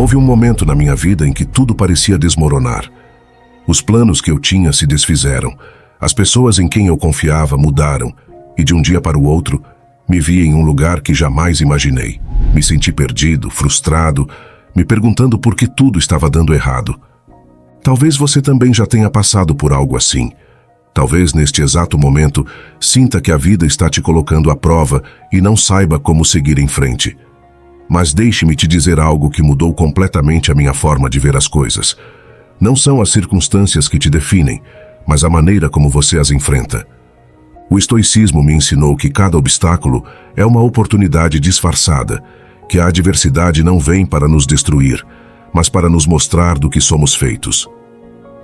Houve um momento na minha vida em que tudo parecia desmoronar. Os planos que eu tinha se desfizeram, as pessoas em quem eu confiava mudaram, e de um dia para o outro, me vi em um lugar que jamais imaginei. Me senti perdido, frustrado, me perguntando por que tudo estava dando errado. Talvez você também já tenha passado por algo assim. Talvez neste exato momento sinta que a vida está te colocando à prova e não saiba como seguir em frente. Mas deixe-me te dizer algo que mudou completamente a minha forma de ver as coisas. Não são as circunstâncias que te definem, mas a maneira como você as enfrenta. O estoicismo me ensinou que cada obstáculo é uma oportunidade disfarçada, que a adversidade não vem para nos destruir, mas para nos mostrar do que somos feitos.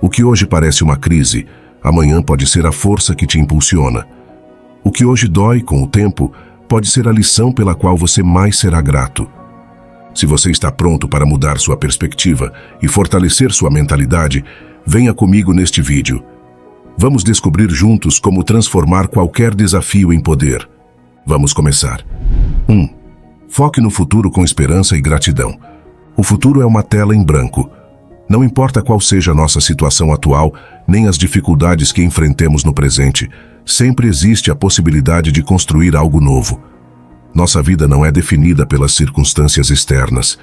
O que hoje parece uma crise, amanhã pode ser a força que te impulsiona. O que hoje dói com o tempo pode ser a lição pela qual você mais será grato. Se você está pronto para mudar sua perspectiva e fortalecer sua mentalidade, venha comigo neste vídeo. Vamos descobrir juntos como transformar qualquer desafio em poder. Vamos começar. 1. Foque no futuro com esperança e gratidão. O futuro é uma tela em branco. Não importa qual seja a nossa situação atual, nem as dificuldades que enfrentemos no presente, sempre existe a possibilidade de construir algo novo. Nossa vida não é definida pelas circunstâncias externas,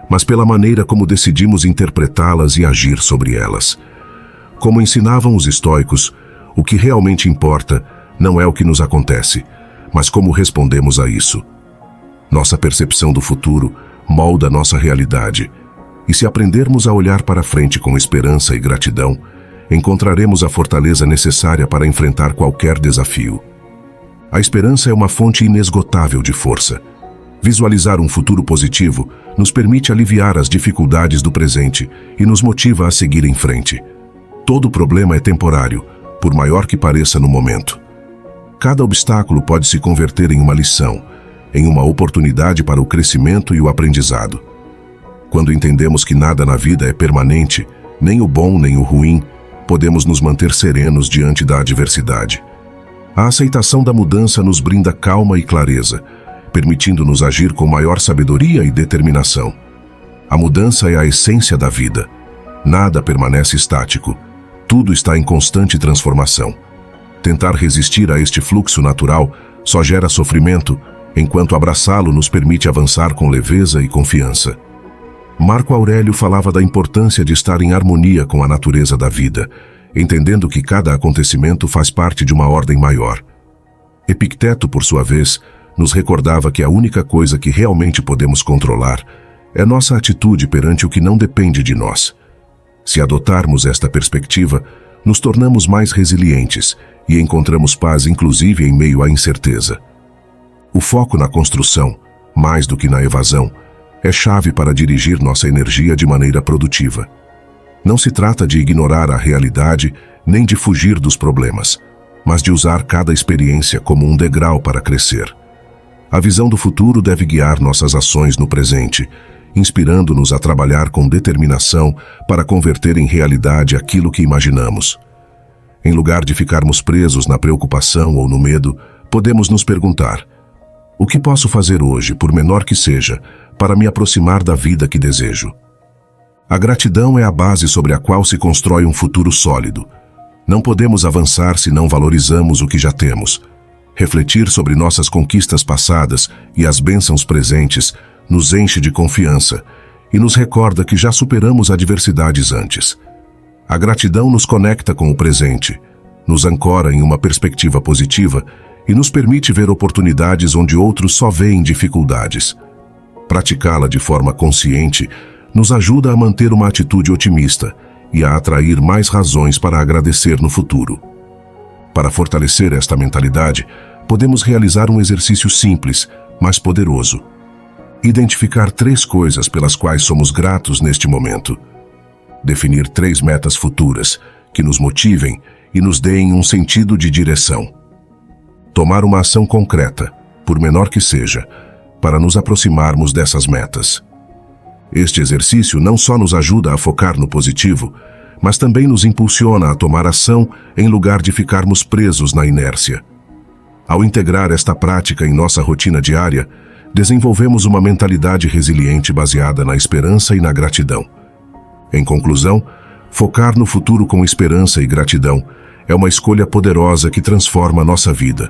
mas pela maneira como decidimos interpretá-las e agir sobre elas. Como ensinavam os estoicos, o que realmente importa não é o que nos acontece, mas como respondemos a isso. Nossa percepção do futuro molda nossa realidade, e se aprendermos a olhar para frente com esperança e gratidão, encontraremos a fortaleza necessária para enfrentar qualquer desafio. A esperança é uma fonte inesgotável de força. Visualizar um futuro positivo nos permite aliviar as dificuldades do presente e nos motiva a seguir em frente. Todo problema é temporário, por maior que pareça no momento. Cada obstáculo pode se converter em uma lição, em uma oportunidade para o crescimento e o aprendizado. Quando entendemos que nada na vida é permanente, nem o bom nem o ruim, podemos nos manter serenos diante da adversidade. A aceitação da mudança nos brinda calma e clareza, permitindo-nos agir com maior sabedoria e determinação. A mudança é a essência da vida. Nada permanece estático. Tudo está em constante transformação. Tentar resistir a este fluxo natural só gera sofrimento, enquanto abraçá-lo nos permite avançar com leveza e confiança. Marco Aurélio falava da importância de estar em harmonia com a natureza da vida, entendendo que cada acontecimento faz parte de uma ordem maior. Epicteto, por sua vez, nos recordava que a única coisa que realmente podemos controlar é nossa atitude perante o que não depende de nós. Se adotarmos esta perspectiva, nos tornamos mais resilientes e encontramos paz inclusive em meio à incerteza. O foco na construção, mais do que na evasão, é chave para dirigir nossa energia de maneira produtiva. Não se trata de ignorar a realidade nem de fugir dos problemas, mas de usar cada experiência como um degrau para crescer. A visão do futuro deve guiar nossas ações no presente, inspirando-nos a trabalhar com determinação para converter em realidade aquilo que imaginamos. Em lugar de ficarmos presos na preocupação ou no medo, podemos nos perguntar: o que posso fazer hoje, por menor que seja, para me aproximar da vida que desejo? A gratidão é a base sobre a qual se constrói um futuro sólido. Não podemos avançar se não valorizamos o que já temos. Refletir sobre nossas conquistas passadas e as bênçãos presentes nos enche de confiança e nos recorda que já superamos adversidades antes. A gratidão nos conecta com o presente, nos ancora em uma perspectiva positiva e nos permite ver oportunidades onde outros só veem dificuldades. Praticá-la de forma consciente nos ajuda a manter uma atitude otimista e a atrair mais razões para agradecer no futuro. Para fortalecer esta mentalidade, podemos realizar um exercício simples, mas poderoso. Identificar 3 coisas pelas quais somos gratos neste momento. Definir 3 metas futuras que nos motivem e nos deem um sentido de direção. Tomar uma ação concreta, por menor que seja, para nos aproximarmos dessas metas. Este exercício não só nos ajuda a focar no positivo, mas também nos impulsiona a tomar ação em lugar de ficarmos presos na inércia. Ao integrar esta prática em nossa rotina diária, desenvolvemos uma mentalidade resiliente baseada na esperança e na gratidão. Em conclusão, focar no futuro com esperança e gratidão é uma escolha poderosa que transforma nossa vida.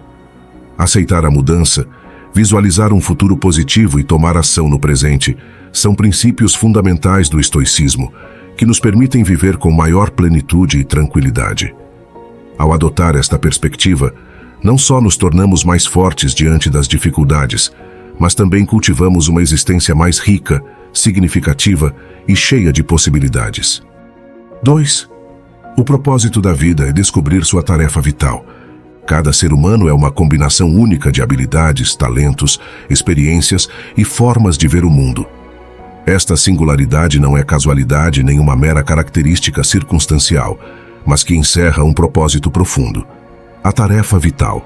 Aceitar a mudança, visualizar um futuro positivo e tomar ação no presente são princípios fundamentais do estoicismo que nos permitem viver com maior plenitude e tranquilidade. Ao adotar esta perspectiva, não só nos tornamos mais fortes diante das dificuldades, mas também cultivamos uma existência mais rica, significativa e cheia de possibilidades. 2. O propósito da vida é descobrir sua tarefa vital. Cada ser humano é uma combinação única de habilidades, talentos, experiências e formas de ver o mundo. Esta singularidade não é casualidade nem uma mera característica circunstancial, mas que encerra um propósito profundo: a tarefa vital.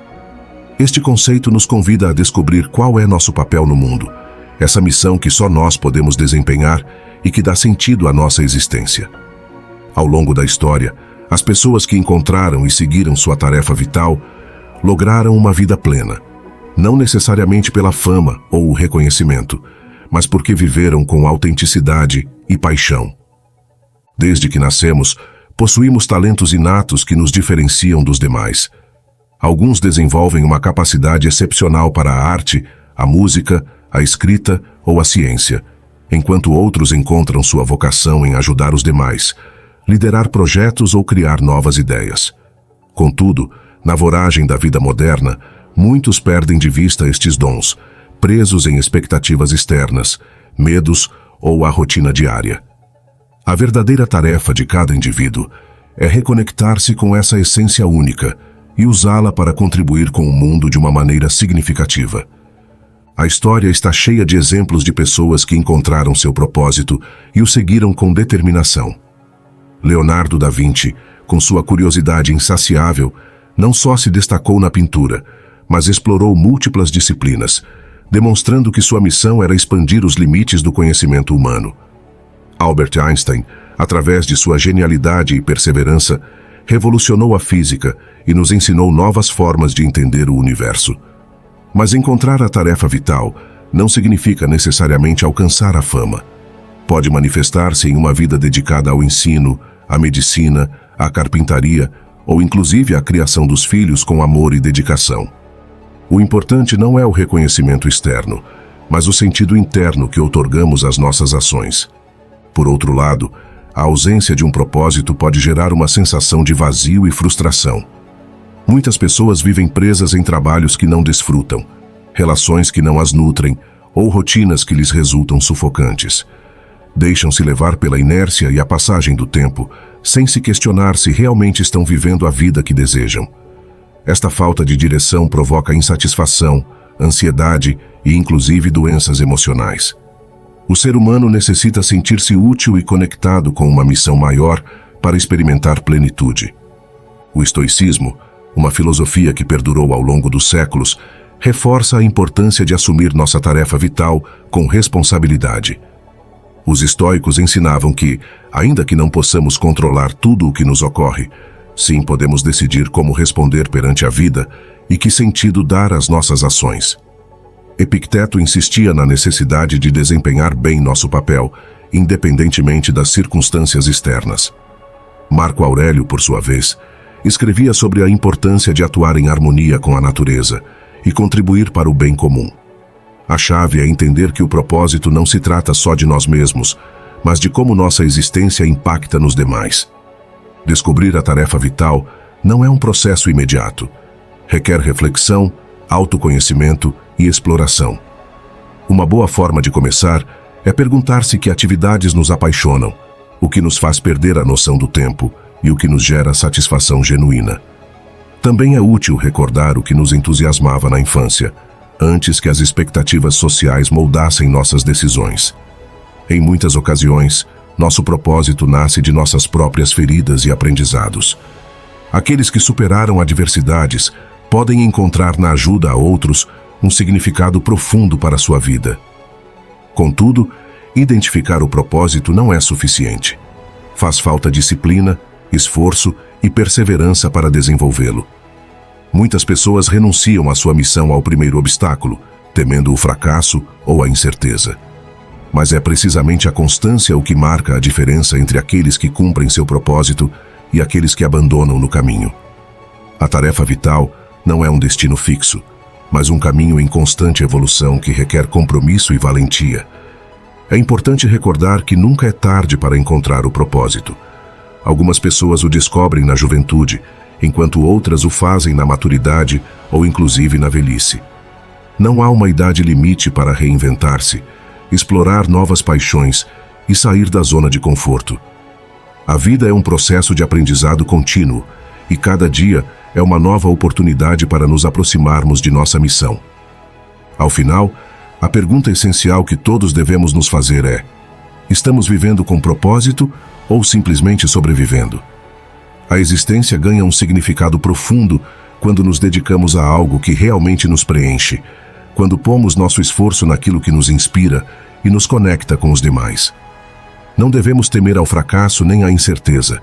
Este conceito nos convida a descobrir qual é nosso papel no mundo, essa missão que só nós podemos desempenhar e que dá sentido à nossa existência. Ao longo da história, as pessoas que encontraram e seguiram sua tarefa vital lograram uma vida plena, não necessariamente pela fama ou o reconhecimento, mas porque viveram com autenticidade e paixão. Desde que nascemos, possuímos talentos inatos que nos diferenciam dos demais. Alguns desenvolvem uma capacidade excepcional para a arte, a música, a escrita ou a ciência, enquanto outros encontram sua vocação em ajudar os demais, liderar projetos ou criar novas ideias. Contudo, na voragem da vida moderna, muitos perdem de vista estes dons, presos em expectativas externas, medos ou a rotina diária. A verdadeira tarefa de cada indivíduo é reconectar-se com essa essência única e usá-la para contribuir com o mundo de uma maneira significativa. A história está cheia de exemplos de pessoas que encontraram seu propósito e o seguiram com determinação. Leonardo da Vinci, com sua curiosidade insaciável, não só se destacou na pintura, mas explorou múltiplas disciplinas, demonstrando que sua missão era expandir os limites do conhecimento humano. Albert Einstein, através de sua genialidade e perseverança, revolucionou a física e nos ensinou novas formas de entender o universo. Mas encontrar a tarefa vital não significa necessariamente alcançar a fama. Pode manifestar-se em uma vida dedicada ao ensino, à medicina, à carpintaria ou inclusive à criação dos filhos com amor e dedicação. O importante não é o reconhecimento externo, mas o sentido interno que outorgamos às nossas ações. Por outro lado, a ausência de um propósito pode gerar uma sensação de vazio e frustração. Muitas pessoas vivem presas em trabalhos que não desfrutam, relações que não as nutrem ou rotinas que lhes resultam sufocantes. Deixam-se levar pela inércia e a passagem do tempo, sem se questionar se realmente estão vivendo a vida que desejam. Esta falta de direção provoca insatisfação, ansiedade e inclusive doenças emocionais. O ser humano necessita sentir-se útil e conectado com uma missão maior para experimentar plenitude. O estoicismo, uma filosofia que perdurou ao longo dos séculos, reforça a importância de assumir nossa tarefa vital com responsabilidade. Os estoicos ensinavam que, ainda que não possamos controlar tudo o que nos ocorre, sim podemos decidir como responder perante a vida e que sentido dar às nossas ações. Epicteto insistia na necessidade de desempenhar bem nosso papel, independentemente das circunstâncias externas. Marco Aurélio, por sua vez, escrevia sobre a importância de atuar em harmonia com a natureza e contribuir para o bem comum. A chave é entender que o propósito não se trata só de nós mesmos, mas de como nossa existência impacta nos demais. Descobrir a tarefa vital não é um processo imediato. Requer reflexão, autoconhecimento e exploração. Uma boa forma de começar é perguntar-se que atividades nos apaixonam, o que nos faz perder a noção do tempo e o que nos gera satisfação genuína. Também é útil recordar o que nos entusiasmava na infância, antes que as expectativas sociais moldassem nossas decisões. Em muitas ocasiões, nosso propósito nasce de nossas próprias feridas e aprendizados. Aqueles que superaram adversidades podem encontrar na ajuda a outros um significado profundo para a sua vida. Contudo, identificar o propósito não é suficiente. Faz falta disciplina, esforço e perseverança para desenvolvê-lo. Muitas pessoas renunciam à sua missão ao primeiro obstáculo, temendo o fracasso ou a incerteza. Mas é precisamente a constância o que marca a diferença entre aqueles que cumprem seu propósito e aqueles que abandonam no caminho. A tarefa vital não é um destino fixo, mas um caminho em constante evolução que requer compromisso e valentia. É importante recordar que nunca é tarde para encontrar o propósito. Algumas pessoas o descobrem na juventude, enquanto outras o fazem na maturidade ou inclusive na velhice. Não há uma idade limite para reinventar-se, explorar novas paixões e sair da zona de conforto. A vida é um processo de aprendizado contínuo e cada dia é uma nova oportunidade para nos aproximarmos de nossa missão. Ao final, a pergunta essencial que todos devemos nos fazer é: estamos vivendo com propósito ou simplesmente sobrevivendo? A existência ganha um significado profundo quando nos dedicamos a algo que realmente nos preenche, quando pomos nosso esforço naquilo que nos inspira e nos conecta com os demais. Não devemos temer ao fracasso nem à incerteza,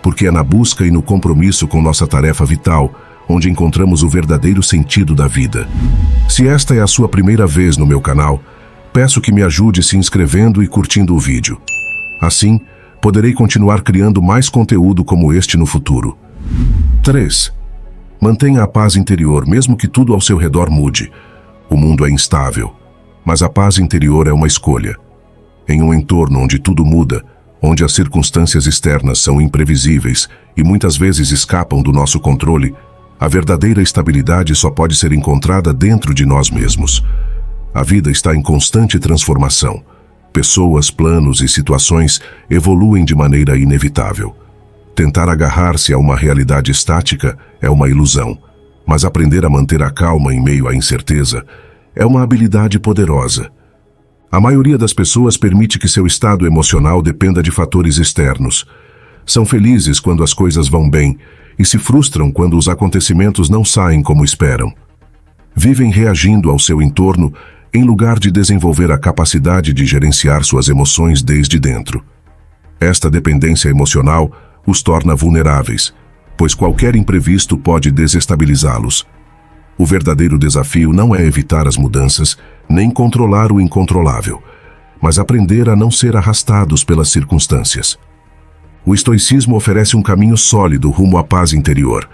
porque é na busca e no compromisso com nossa tarefa vital onde encontramos o verdadeiro sentido da vida. Se esta é a sua primeira vez no meu canal, peço que me ajude se inscrevendo e curtindo o vídeo. Assim, poderei continuar criando mais conteúdo como este no futuro. 3. Mantenha a paz interior mesmo que tudo ao seu redor mude. O mundo é instável, mas a paz interior é uma escolha. Em um entorno onde tudo muda, onde as circunstâncias externas são imprevisíveis e muitas vezes escapam do nosso controle, a verdadeira estabilidade só pode ser encontrada dentro de nós mesmos. A vida está em constante transformação. Pessoas, planos e situações evoluem de maneira inevitável. Tentar agarrar-se a uma realidade estática é uma ilusão, mas aprender a manter a calma em meio à incerteza é uma habilidade poderosa. A maioria das pessoas permite que seu estado emocional dependa de fatores externos. São felizes quando as coisas vão bem e se frustram quando os acontecimentos não saem como esperam. Vivem reagindo ao seu entorno em lugar de desenvolver a capacidade de gerenciar suas emoções desde dentro. Esta dependência emocional os torna vulneráveis, pois qualquer imprevisto pode desestabilizá-los. O verdadeiro desafio não é evitar as mudanças, nem controlar o incontrolável, mas aprender a não ser arrastados pelas circunstâncias. O estoicismo oferece um caminho sólido rumo à paz interior.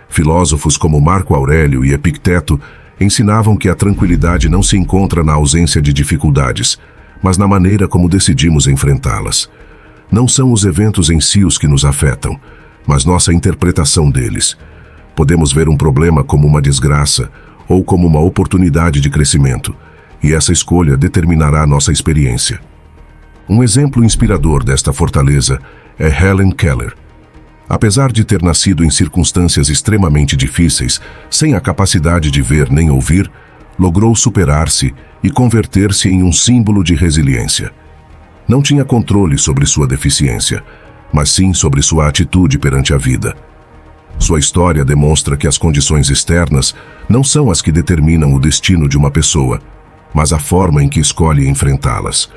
Filósofos como Marco Aurélio e Epicteto ensinavam que a tranquilidade não se encontra na ausência de dificuldades, mas na maneira como decidimos enfrentá-las. Não são os eventos em si os que nos afetam, mas nossa interpretação deles. Podemos ver um problema como uma desgraça ou como uma oportunidade de crescimento, e essa escolha determinará nossa experiência. Um exemplo inspirador desta fortaleza é Helen Keller. Apesar de ter nascido em circunstâncias extremamente difíceis, sem a capacidade de ver nem ouvir, logrou superar-se e converter-se em um símbolo de resiliência. Não tinha controle sobre sua deficiência, mas sim sobre sua atitude perante a vida. Sua história demonstra que as condições externas não são as que determinam o destino de uma pessoa, mas a forma em que escolhe enfrentá-las.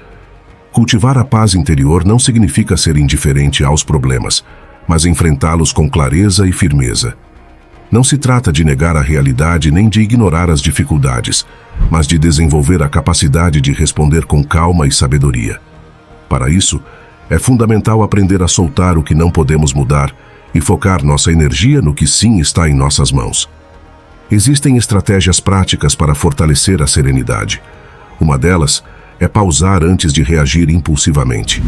Cultivar a paz interior não significa ser indiferente aos problemas, mas enfrentá-los com clareza e firmeza. Não se trata de negar a realidade nem de ignorar as dificuldades, mas de desenvolver a capacidade de responder com calma e sabedoria. Para isso, é fundamental aprender a soltar o que não podemos mudar e focar nossa energia no que sim está em nossas mãos. Existem estratégias práticas para fortalecer a serenidade. Uma delas é pausar antes de reagir impulsivamente.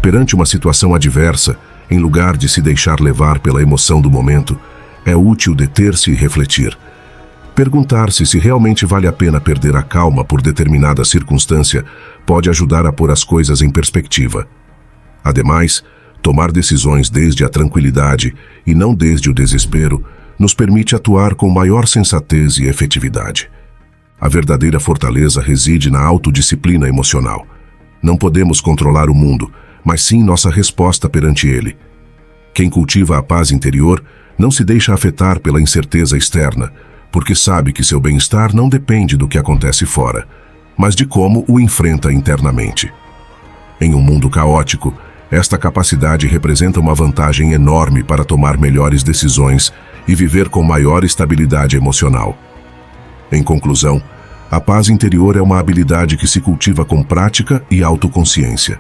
Perante uma situação adversa, em lugar de se deixar levar pela emoção do momento, é útil deter-se e refletir. Perguntar-se se realmente vale a pena perder a calma por determinada circunstância pode ajudar a pôr as coisas em perspectiva. Ademais, tomar decisões desde a tranquilidade e não desde o desespero nos permite atuar com maior sensatez e efetividade. A verdadeira fortaleza reside na autodisciplina emocional. Não podemos controlar o mundo, mas sim nossa resposta perante ele. Quem cultiva a paz interior não se deixa afetar pela incerteza externa, porque sabe que seu bem-estar não depende do que acontece fora, mas de como o enfrenta internamente. Em um mundo caótico, esta capacidade representa uma vantagem enorme para tomar melhores decisões e viver com maior estabilidade emocional. Em conclusão, A paz interior é uma habilidade que se cultiva com prática e autoconsciência.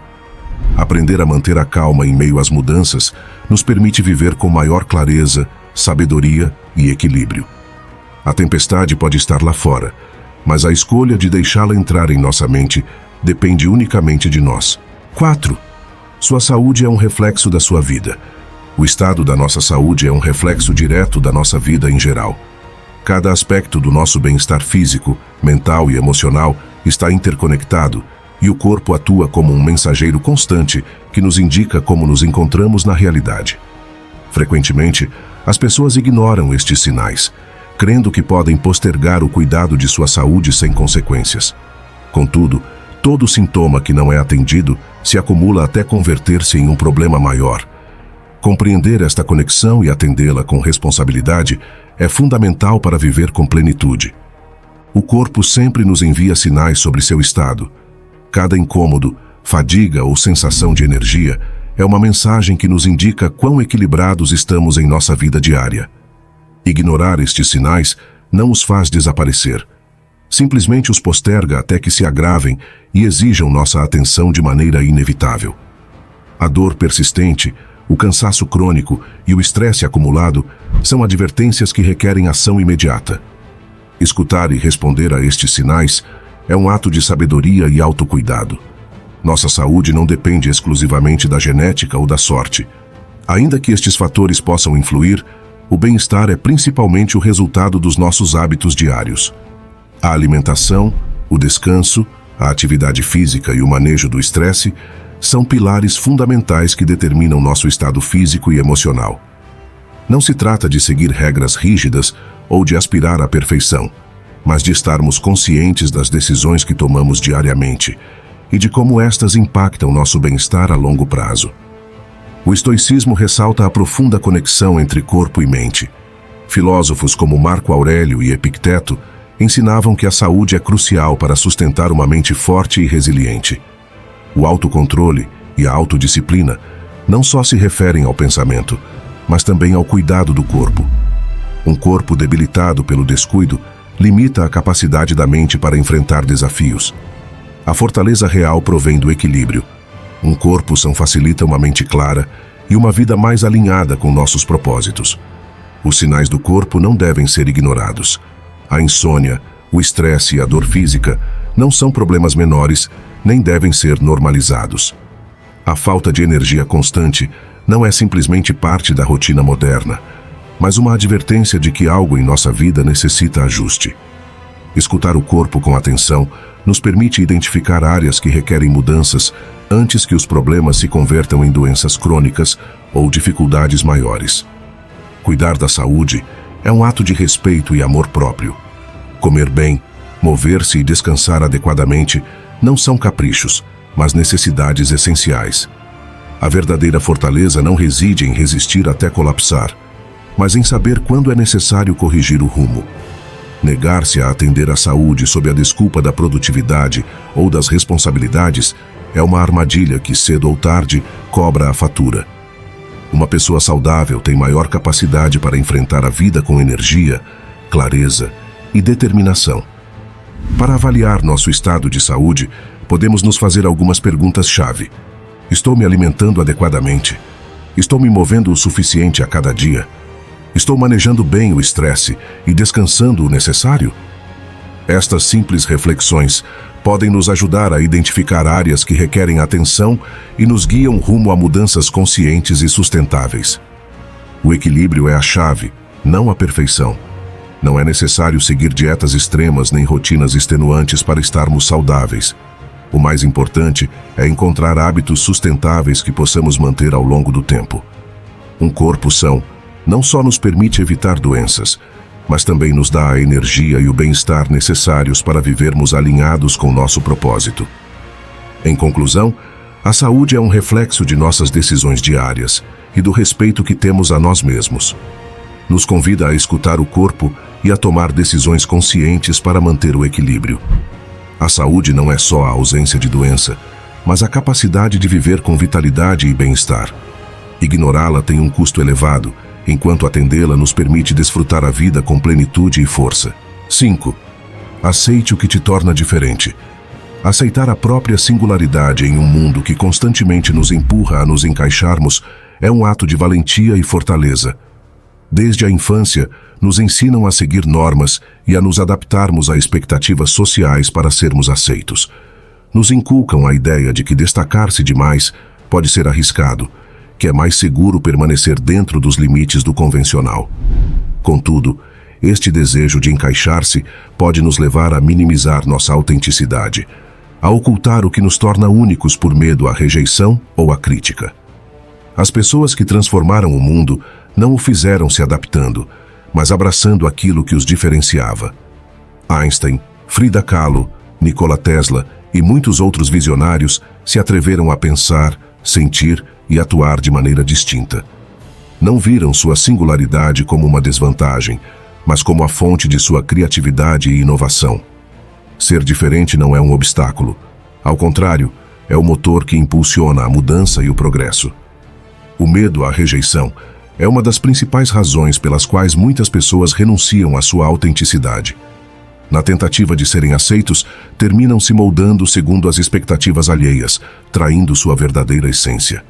Aprender a manter a calma em meio às mudanças nos permite viver com maior clareza, sabedoria e equilíbrio. A tempestade pode estar lá fora, mas a escolha de deixá-la entrar em nossa mente depende unicamente de nós. 4. Sua saúde é um reflexo da sua vida. O estado da nossa saúde é um reflexo direto da nossa vida em geral. Cada aspecto do nosso bem-estar físico, mental e emocional está interconectado, e o corpo atua como um mensageiro constante que nos indica como nos encontramos na realidade. Frequentemente, as pessoas ignoram estes sinais, crendo que podem postergar o cuidado de sua saúde sem consequências. Contudo, todo sintoma que não é atendido se acumula até converter-se em um problema maior. Compreender esta conexão e atendê-la com responsabilidade é fundamental para viver com plenitude. O corpo sempre nos envia sinais sobre seu estado. Cada incômodo, fadiga ou sensação de energia é uma mensagem que nos indica quão equilibrados estamos em nossa vida diária. Ignorar estes sinais não os faz desaparecer. Simplesmente os posterga até que se agravem e exijam nossa atenção de maneira inevitável. A dor persistente, o cansaço crônico e o estresse acumulado são advertências que requerem ação imediata. Escutar e responder a estes sinais é um ato de sabedoria e autocuidado. Nossa saúde não depende exclusivamente da genética ou da sorte. Ainda que estes fatores possam influir, o bem-estar é principalmente o resultado dos nossos hábitos diários. A alimentação, o descanso, a atividade física e o manejo do estresse são pilares fundamentais que determinam nosso estado físico e emocional. Não se trata de seguir regras rígidas ou de aspirar à perfeição, mas de estarmos conscientes das decisões que tomamos diariamente e de como estas impactam nosso bem-estar a longo prazo. O estoicismo ressalta a profunda conexão entre corpo e mente. Filósofos como Marco Aurélio e Epicteto ensinavam que a saúde é crucial para sustentar uma mente forte e resiliente. O autocontrole e a autodisciplina não só se referem ao pensamento, mas também ao cuidado do corpo. Um corpo debilitado pelo descuido limita a capacidade da mente para enfrentar desafios. A fortaleza real provém do equilíbrio. Um corpo são facilita uma mente clara e uma vida mais alinhada com nossos propósitos. Os sinais do corpo não devem ser ignorados. A insônia, o estresse e a dor física não são problemas menores, nem devem ser normalizados. A falta de energia constante não é simplesmente parte da rotina moderna, mas uma advertência de que algo em nossa vida necessita ajuste. Escutar o corpo com atenção nos permite identificar áreas que requerem mudanças antes que os problemas se convertam em doenças crônicas ou dificuldades maiores. Cuidar da saúde é um ato de respeito e amor próprio. Comer bem, mover-se e descansar adequadamente não são caprichos, mas necessidades essenciais. A verdadeira fortaleza não reside em resistir até colapsar, mas em saber quando é necessário corrigir o rumo. Negar-se a atender à saúde sob a desculpa da produtividade ou das responsabilidades é uma armadilha que, cedo ou tarde, cobra a fatura. Uma pessoa saudável tem maior capacidade para enfrentar a vida com energia, clareza e determinação. Para avaliar nosso estado de saúde, podemos nos fazer algumas perguntas-chave. Estou me alimentando adequadamente? Estou me movendo o suficiente a cada dia? Estou manejando bem o estresse e descansando o necessário? Estas simples reflexões podem nos ajudar a identificar áreas que requerem atenção e nos guiam rumo a mudanças conscientes e sustentáveis. O equilíbrio é a chave, não a perfeição. Não é necessário seguir dietas extremas nem rotinas extenuantes para estarmos saudáveis. O mais importante é encontrar hábitos sustentáveis que possamos manter ao longo do tempo. Um corpo são não só nos permite evitar doenças, mas também nos dá a energia e o bem-estar necessários para vivermos alinhados com nosso propósito. Em conclusão, a saúde é um reflexo de nossas decisões diárias e do respeito que temos a nós mesmos. Nos convida a escutar o corpo e a tomar decisões conscientes para manter o equilíbrio. A saúde não é só a ausência de doença, mas a capacidade de viver com vitalidade e bem-estar. Ignorá-la tem um custo elevado, enquanto atendê-la nos permite desfrutar a vida com plenitude e força. 5. Aceite o que te torna diferente. Aceitar a própria singularidade em um mundo que constantemente nos empurra a nos encaixarmos é um ato de valentia e fortaleza. Desde a infância, nos ensinam a seguir normas e a nos adaptarmos a expectativas sociais para sermos aceitos. Nos inculcam a ideia de que destacar-se demais pode ser arriscado, que é mais seguro permanecer dentro dos limites do convencional. Contudo, este desejo de encaixar-se pode nos levar a minimizar nossa autenticidade, a ocultar o que nos torna únicos por medo à rejeição ou à crítica. As pessoas que transformaram o mundo não o fizeram se adaptando, mas abraçando aquilo que os diferenciava. Einstein, Frida Kahlo, Nikola Tesla e muitos outros visionários se atreveram a pensar, sentir e atuar de maneira distinta. Não viram sua singularidade como uma desvantagem, mas como a fonte de sua criatividade e inovação. Ser diferente não é um obstáculo. Ao contrário, é o motor que impulsiona a mudança e o progresso. O medo à rejeição é uma das principais razões pelas quais muitas pessoas renunciam à sua autenticidade. Na tentativa de serem aceitos, terminam se moldando segundo as expectativas alheias, traindo sua verdadeira essência.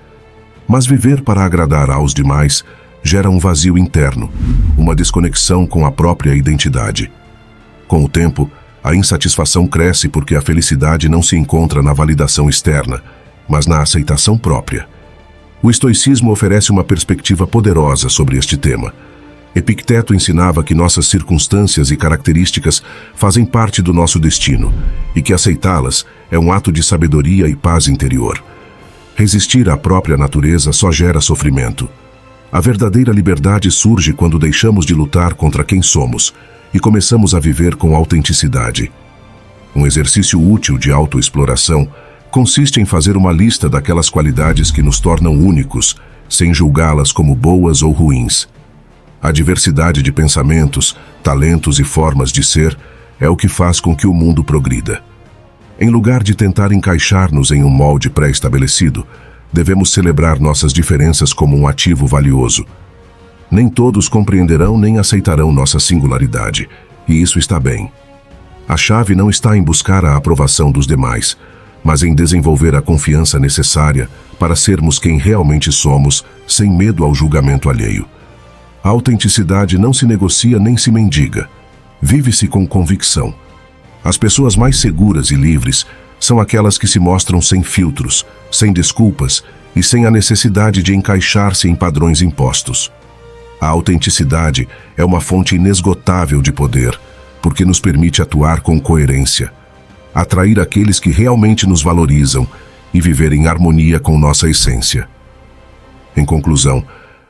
Mas viver para agradar aos demais gera um vazio interno, uma desconexão com a própria identidade. Com o tempo, a insatisfação cresce porque a felicidade não se encontra na validação externa, mas na aceitação própria. O estoicismo oferece uma perspectiva poderosa sobre este tema. Epicteto ensinava que nossas circunstâncias e características fazem parte do nosso destino e que aceitá-las é um ato de sabedoria e paz interior. Resistir à própria natureza só gera sofrimento. A verdadeira liberdade surge quando deixamos de lutar contra quem somos e começamos a viver com autenticidade. Um exercício útil de autoexploração consiste em fazer uma lista daquelas qualidades que nos tornam únicos, sem julgá-las como boas ou ruins. A diversidade de pensamentos, talentos e formas de ser é o que faz com que o mundo progrida. Em lugar de tentar encaixar-nos em um molde pré-estabelecido, devemos celebrar nossas diferenças como um ativo valioso. Nem todos compreenderão nem aceitarão nossa singularidade, e isso está bem. A chave não está em buscar a aprovação dos demais, mas em desenvolver a confiança necessária para sermos quem realmente somos, sem medo ao julgamento alheio. A autenticidade não se negocia nem se mendiga. Vive-se com convicção. As pessoas mais seguras e livres são aquelas que se mostram sem filtros, sem desculpas e sem a necessidade de encaixar-se em padrões impostos. A autenticidade é uma fonte inesgotável de poder, porque nos permite atuar com coerência, atrair aqueles que realmente nos valorizam e viver em harmonia com nossa essência. Em conclusão,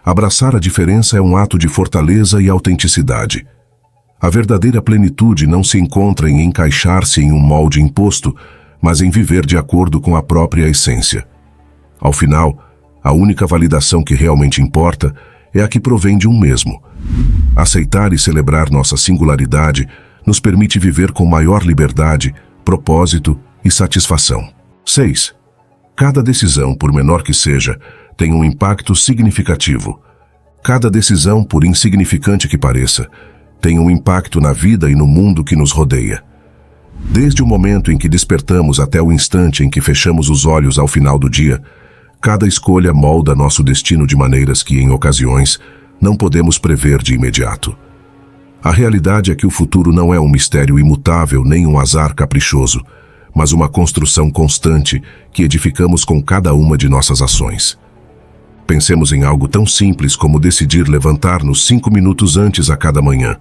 abraçar a diferença é um ato de fortaleza e autenticidade. A verdadeira plenitude não se encontra em encaixar-se em um molde imposto, mas em viver de acordo com a própria essência. Ao final, a única validação que realmente importa é a que provém de um mesmo. Aceitar e celebrar nossa singularidade nos permite viver com maior liberdade, propósito e satisfação. 6. Cada decisão, por menor que seja, tem um impacto significativo. Cada decisão, por insignificante que pareça, tem um impacto na vida e no mundo que nos rodeia. Desde o momento em que despertamos até o instante em que fechamos os olhos ao final do dia, cada escolha molda nosso destino de maneiras que, em ocasiões, não podemos prever de imediato. A realidade é que o futuro não é um mistério imutável nem um azar caprichoso, mas uma construção constante que edificamos com cada uma de nossas ações. Pensemos em algo tão simples como decidir levantar-nos 5 minutos antes a cada manhã.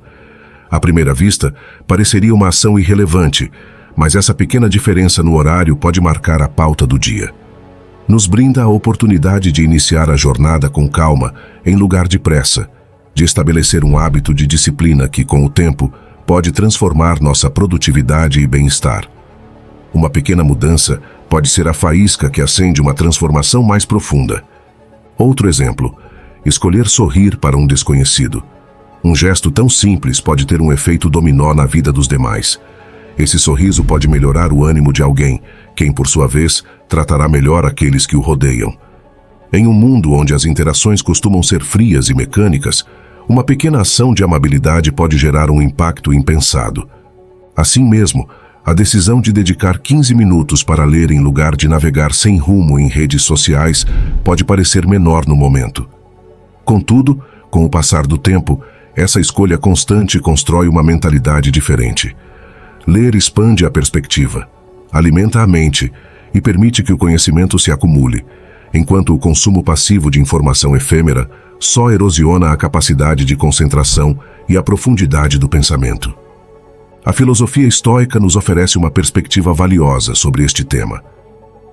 À primeira vista, pareceria uma ação irrelevante, mas essa pequena diferença no horário pode marcar a pauta do dia. Nos brinda a oportunidade de iniciar a jornada com calma, em lugar de pressa, de estabelecer um hábito de disciplina que, com o tempo, pode transformar nossa produtividade e bem-estar. Uma pequena mudança pode ser a faísca que acende uma transformação mais profunda. Outro exemplo, escolher sorrir para um desconhecido. Um gesto tão simples pode ter um efeito dominó na vida dos demais. Esse sorriso pode melhorar o ânimo de alguém, quem, por sua vez, tratará melhor aqueles que o rodeiam. Em um mundo onde as interações costumam ser frias e mecânicas, uma pequena ação de amabilidade pode gerar um impacto impensado. Assim mesmo, a decisão de dedicar 15 minutos para ler em lugar de navegar sem rumo em redes sociais pode parecer menor no momento. Contudo, com o passar do tempo, essa escolha constante constrói uma mentalidade diferente. Ler expande a perspectiva, alimenta a mente e permite que o conhecimento se acumule, enquanto o consumo passivo de informação efêmera só erosiona a capacidade de concentração e a profundidade do pensamento. A filosofia estoica nos oferece uma perspectiva valiosa sobre este tema.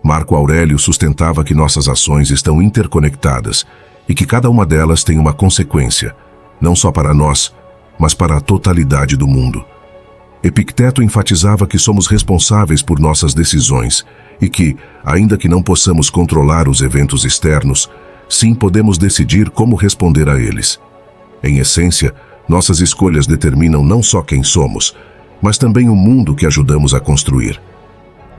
Marco Aurélio sustentava que nossas ações estão interconectadas e que cada uma delas tem uma consequência, não só para nós, mas para a totalidade do mundo. Epicteto enfatizava que somos responsáveis por nossas decisões e que, ainda que não possamos controlar os eventos externos, sim podemos decidir como responder a eles. Em essência, nossas escolhas determinam não só quem somos, mas também o mundo que ajudamos a construir.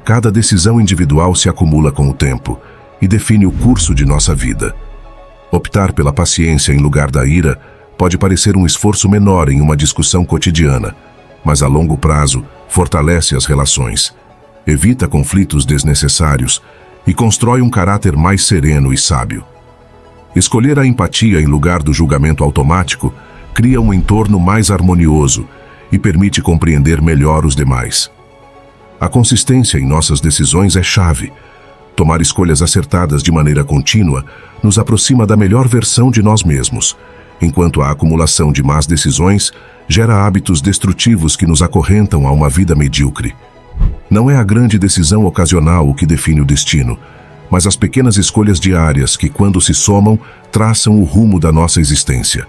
Cada decisão individual se acumula com o tempo e define o curso de nossa vida. Optar pela paciência em lugar da ira pode parecer um esforço menor em uma discussão cotidiana, mas a longo prazo fortalece as relações, evita conflitos desnecessários e constrói um caráter mais sereno e sábio. Escolher a empatia em lugar do julgamento automático cria um entorno mais harmonioso e permite compreender melhor os demais. A consistência em nossas decisões é chave. Tomar escolhas acertadas de maneira contínua nos aproxima da melhor versão de nós mesmos, enquanto a acumulação de más decisões gera hábitos destrutivos que nos acorrentam a uma vida medíocre. Não é a grande decisão ocasional o que define o destino, mas as pequenas escolhas diárias que, quando se somam, traçam o rumo da nossa existência.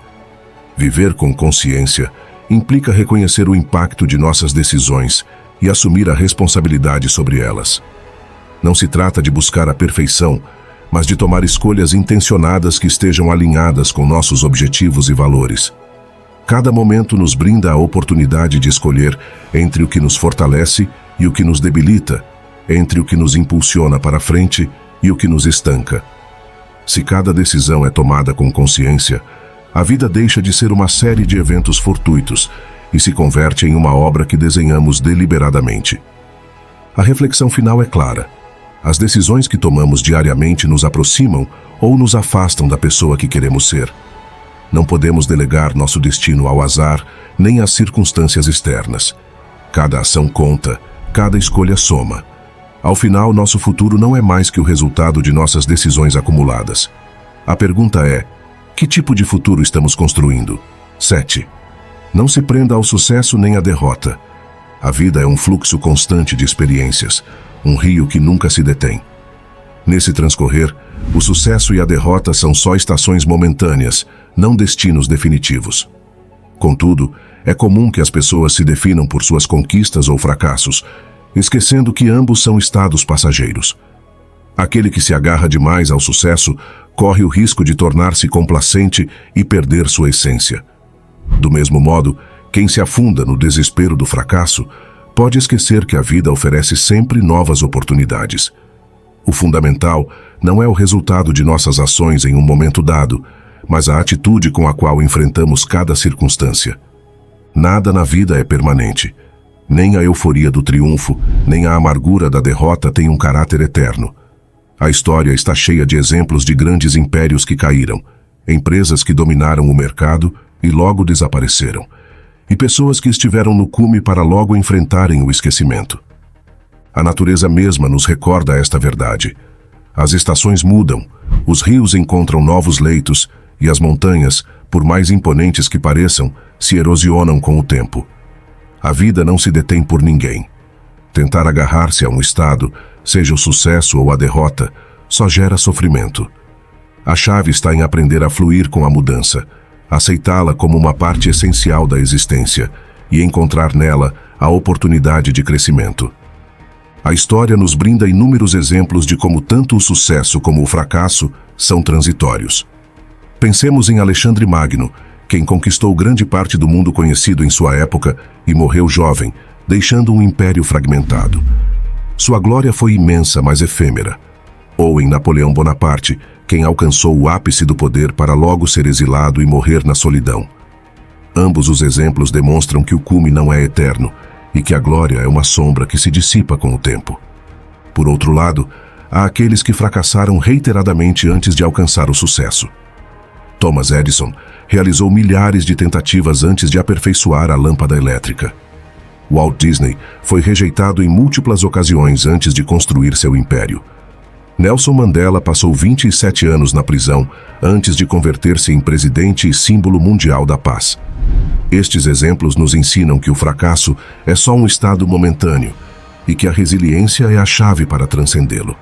Viver com consciência implica reconhecer o impacto de nossas decisões e assumir a responsabilidade sobre elas. Não se trata de buscar a perfeição, mas de tomar escolhas intencionadas que estejam alinhadas com nossos objetivos e valores. Cada momento nos brinda a oportunidade de escolher entre o que nos fortalece e o que nos debilita, entre o que nos impulsiona para frente e o que nos estanca. Se cada decisão é tomada com consciência, a vida deixa de ser uma série de eventos fortuitos e se converte em uma obra que desenhamos deliberadamente. A reflexão final é clara. As decisões que tomamos diariamente nos aproximam ou nos afastam da pessoa que queremos ser. Não podemos delegar nosso destino ao azar nem às circunstâncias externas. Cada ação conta, cada escolha soma. Ao final, nosso futuro não é mais que o resultado de nossas decisões acumuladas. A pergunta é: que tipo de futuro estamos construindo? 7. Não se prenda ao sucesso nem à derrota. A vida é um fluxo constante de experiências, um rio que nunca se detém. Nesse transcorrer, o sucesso e a derrota são só estações momentâneas, não destinos definitivos. Contudo, é comum que as pessoas se definam por suas conquistas ou fracassos, esquecendo que ambos são estados passageiros. Aquele que se agarra demais ao sucesso corre o risco de tornar-se complacente e perder sua essência. Do mesmo modo, quem se afunda no desespero do fracasso pode esquecer que a vida oferece sempre novas oportunidades. O fundamental não é o resultado de nossas ações em um momento dado, mas a atitude com a qual enfrentamos cada circunstância. Nada na vida é permanente. Nem a euforia do triunfo, nem a amargura da derrota tem um caráter eterno. A história está cheia de exemplos de grandes impérios que caíram, empresas que dominaram o mercado e logo desapareceram, e pessoas que estiveram no cume para logo enfrentarem o esquecimento. A natureza mesma nos recorda esta verdade. As estações mudam, os rios encontram novos leitos e as montanhas, por mais imponentes que pareçam, se erosionam com o tempo. A vida não se detém por ninguém. Tentar agarrar-se a um estado, seja o sucesso ou a derrota, só gera sofrimento. A chave está em aprender a fluir com a mudança, aceitá-la como uma parte essencial da existência e encontrar nela a oportunidade de crescimento. A história nos brinda inúmeros exemplos de como tanto o sucesso como o fracasso são transitórios. Pensemos em Alexandre Magno, quem conquistou grande parte do mundo conhecido em sua época e morreu jovem, deixando um império fragmentado. Sua glória foi imensa, mas efêmera. Ou em Napoleão Bonaparte, quem alcançou o ápice do poder para logo ser exilado e morrer na solidão. Ambos os exemplos demonstram que o cume não é eterno e que a glória é uma sombra que se dissipa com o tempo. Por outro lado, há aqueles que fracassaram reiteradamente antes de alcançar o sucesso. Thomas Edison realizou milhares de tentativas antes de aperfeiçoar a lâmpada elétrica. Walt Disney foi rejeitado em múltiplas ocasiões antes de construir seu império. Nelson Mandela passou 27 anos na prisão antes de converter-se em presidente e símbolo mundial da paz. Estes exemplos nos ensinam que o fracasso é só um estado momentâneo e que a resiliência é a chave para transcendê-lo.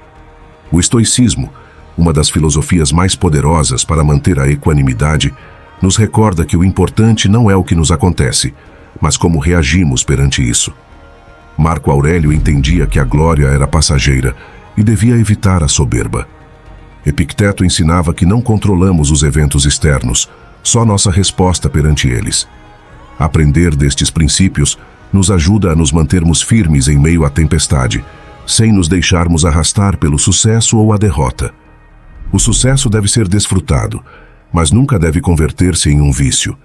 O estoicismo, uma das filosofias mais poderosas para manter a equanimidade, nos recorda que o importante não é o que nos acontece, mas como reagimos perante isso. Marco Aurélio entendia que a glória era passageira e devia evitar a soberba. Epicteto ensinava que não controlamos os eventos externos, só nossa resposta perante eles. Aprender destes princípios nos ajuda a nos mantermos firmes em meio à tempestade, sem nos deixarmos arrastar pelo sucesso ou a derrota. O sucesso deve ser desfrutado, mas nunca deve converter-se em um vício.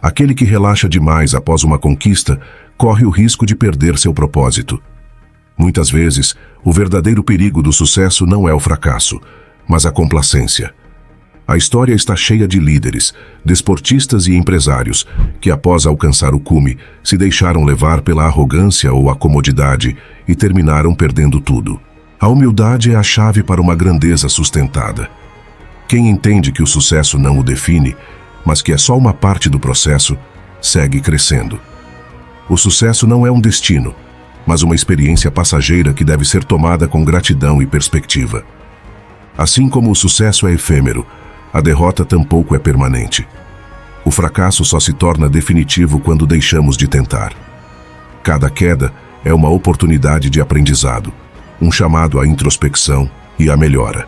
Aquele que relaxa demais após uma conquista corre o risco de perder seu propósito. Muitas vezes, o verdadeiro perigo do sucesso não é o fracasso, mas a complacência. A história está cheia de líderes, desportistas e empresários que, após alcançar o cume, se deixaram levar pela arrogância ou a comodidade e terminaram perdendo tudo. A humildade é a chave para uma grandeza sustentada. Quem entende que o sucesso não o define, mas que é só uma parte do processo, segue crescendo. O sucesso não é um destino, mas uma experiência passageira que deve ser tomada com gratidão e perspectiva. Assim como o sucesso é efêmero, a derrota tampouco é permanente. O fracasso só se torna definitivo quando deixamos de tentar. Cada queda é uma oportunidade de aprendizado, um chamado à introspecção e à melhora.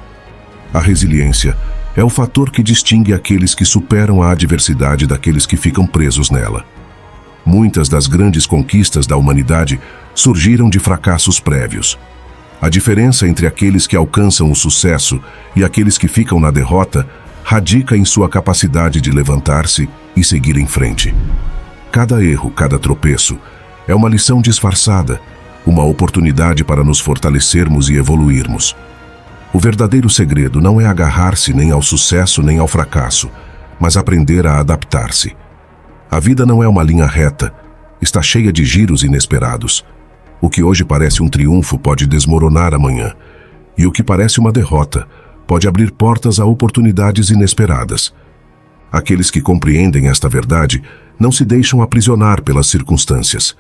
A resiliência é o fator que distingue aqueles que superam a adversidade daqueles que ficam presos nela. Muitas das grandes conquistas da humanidade surgiram de fracassos prévios. A diferença entre aqueles que alcançam o sucesso e aqueles que ficam na derrota radica em sua capacidade de levantar-se e seguir em frente. Cada erro, cada tropeço, é uma lição disfarçada, uma oportunidade para nos fortalecermos e evoluirmos. O verdadeiro segredo não é agarrar-se nem ao sucesso nem ao fracasso, mas aprender a adaptar-se. A vida não é uma linha reta, está cheia de giros inesperados. O que hoje parece um triunfo pode desmoronar amanhã, e o que parece uma derrota pode abrir portas a oportunidades inesperadas. Aqueles que compreendem esta verdade não se deixam aprisionar pelas circunstâncias.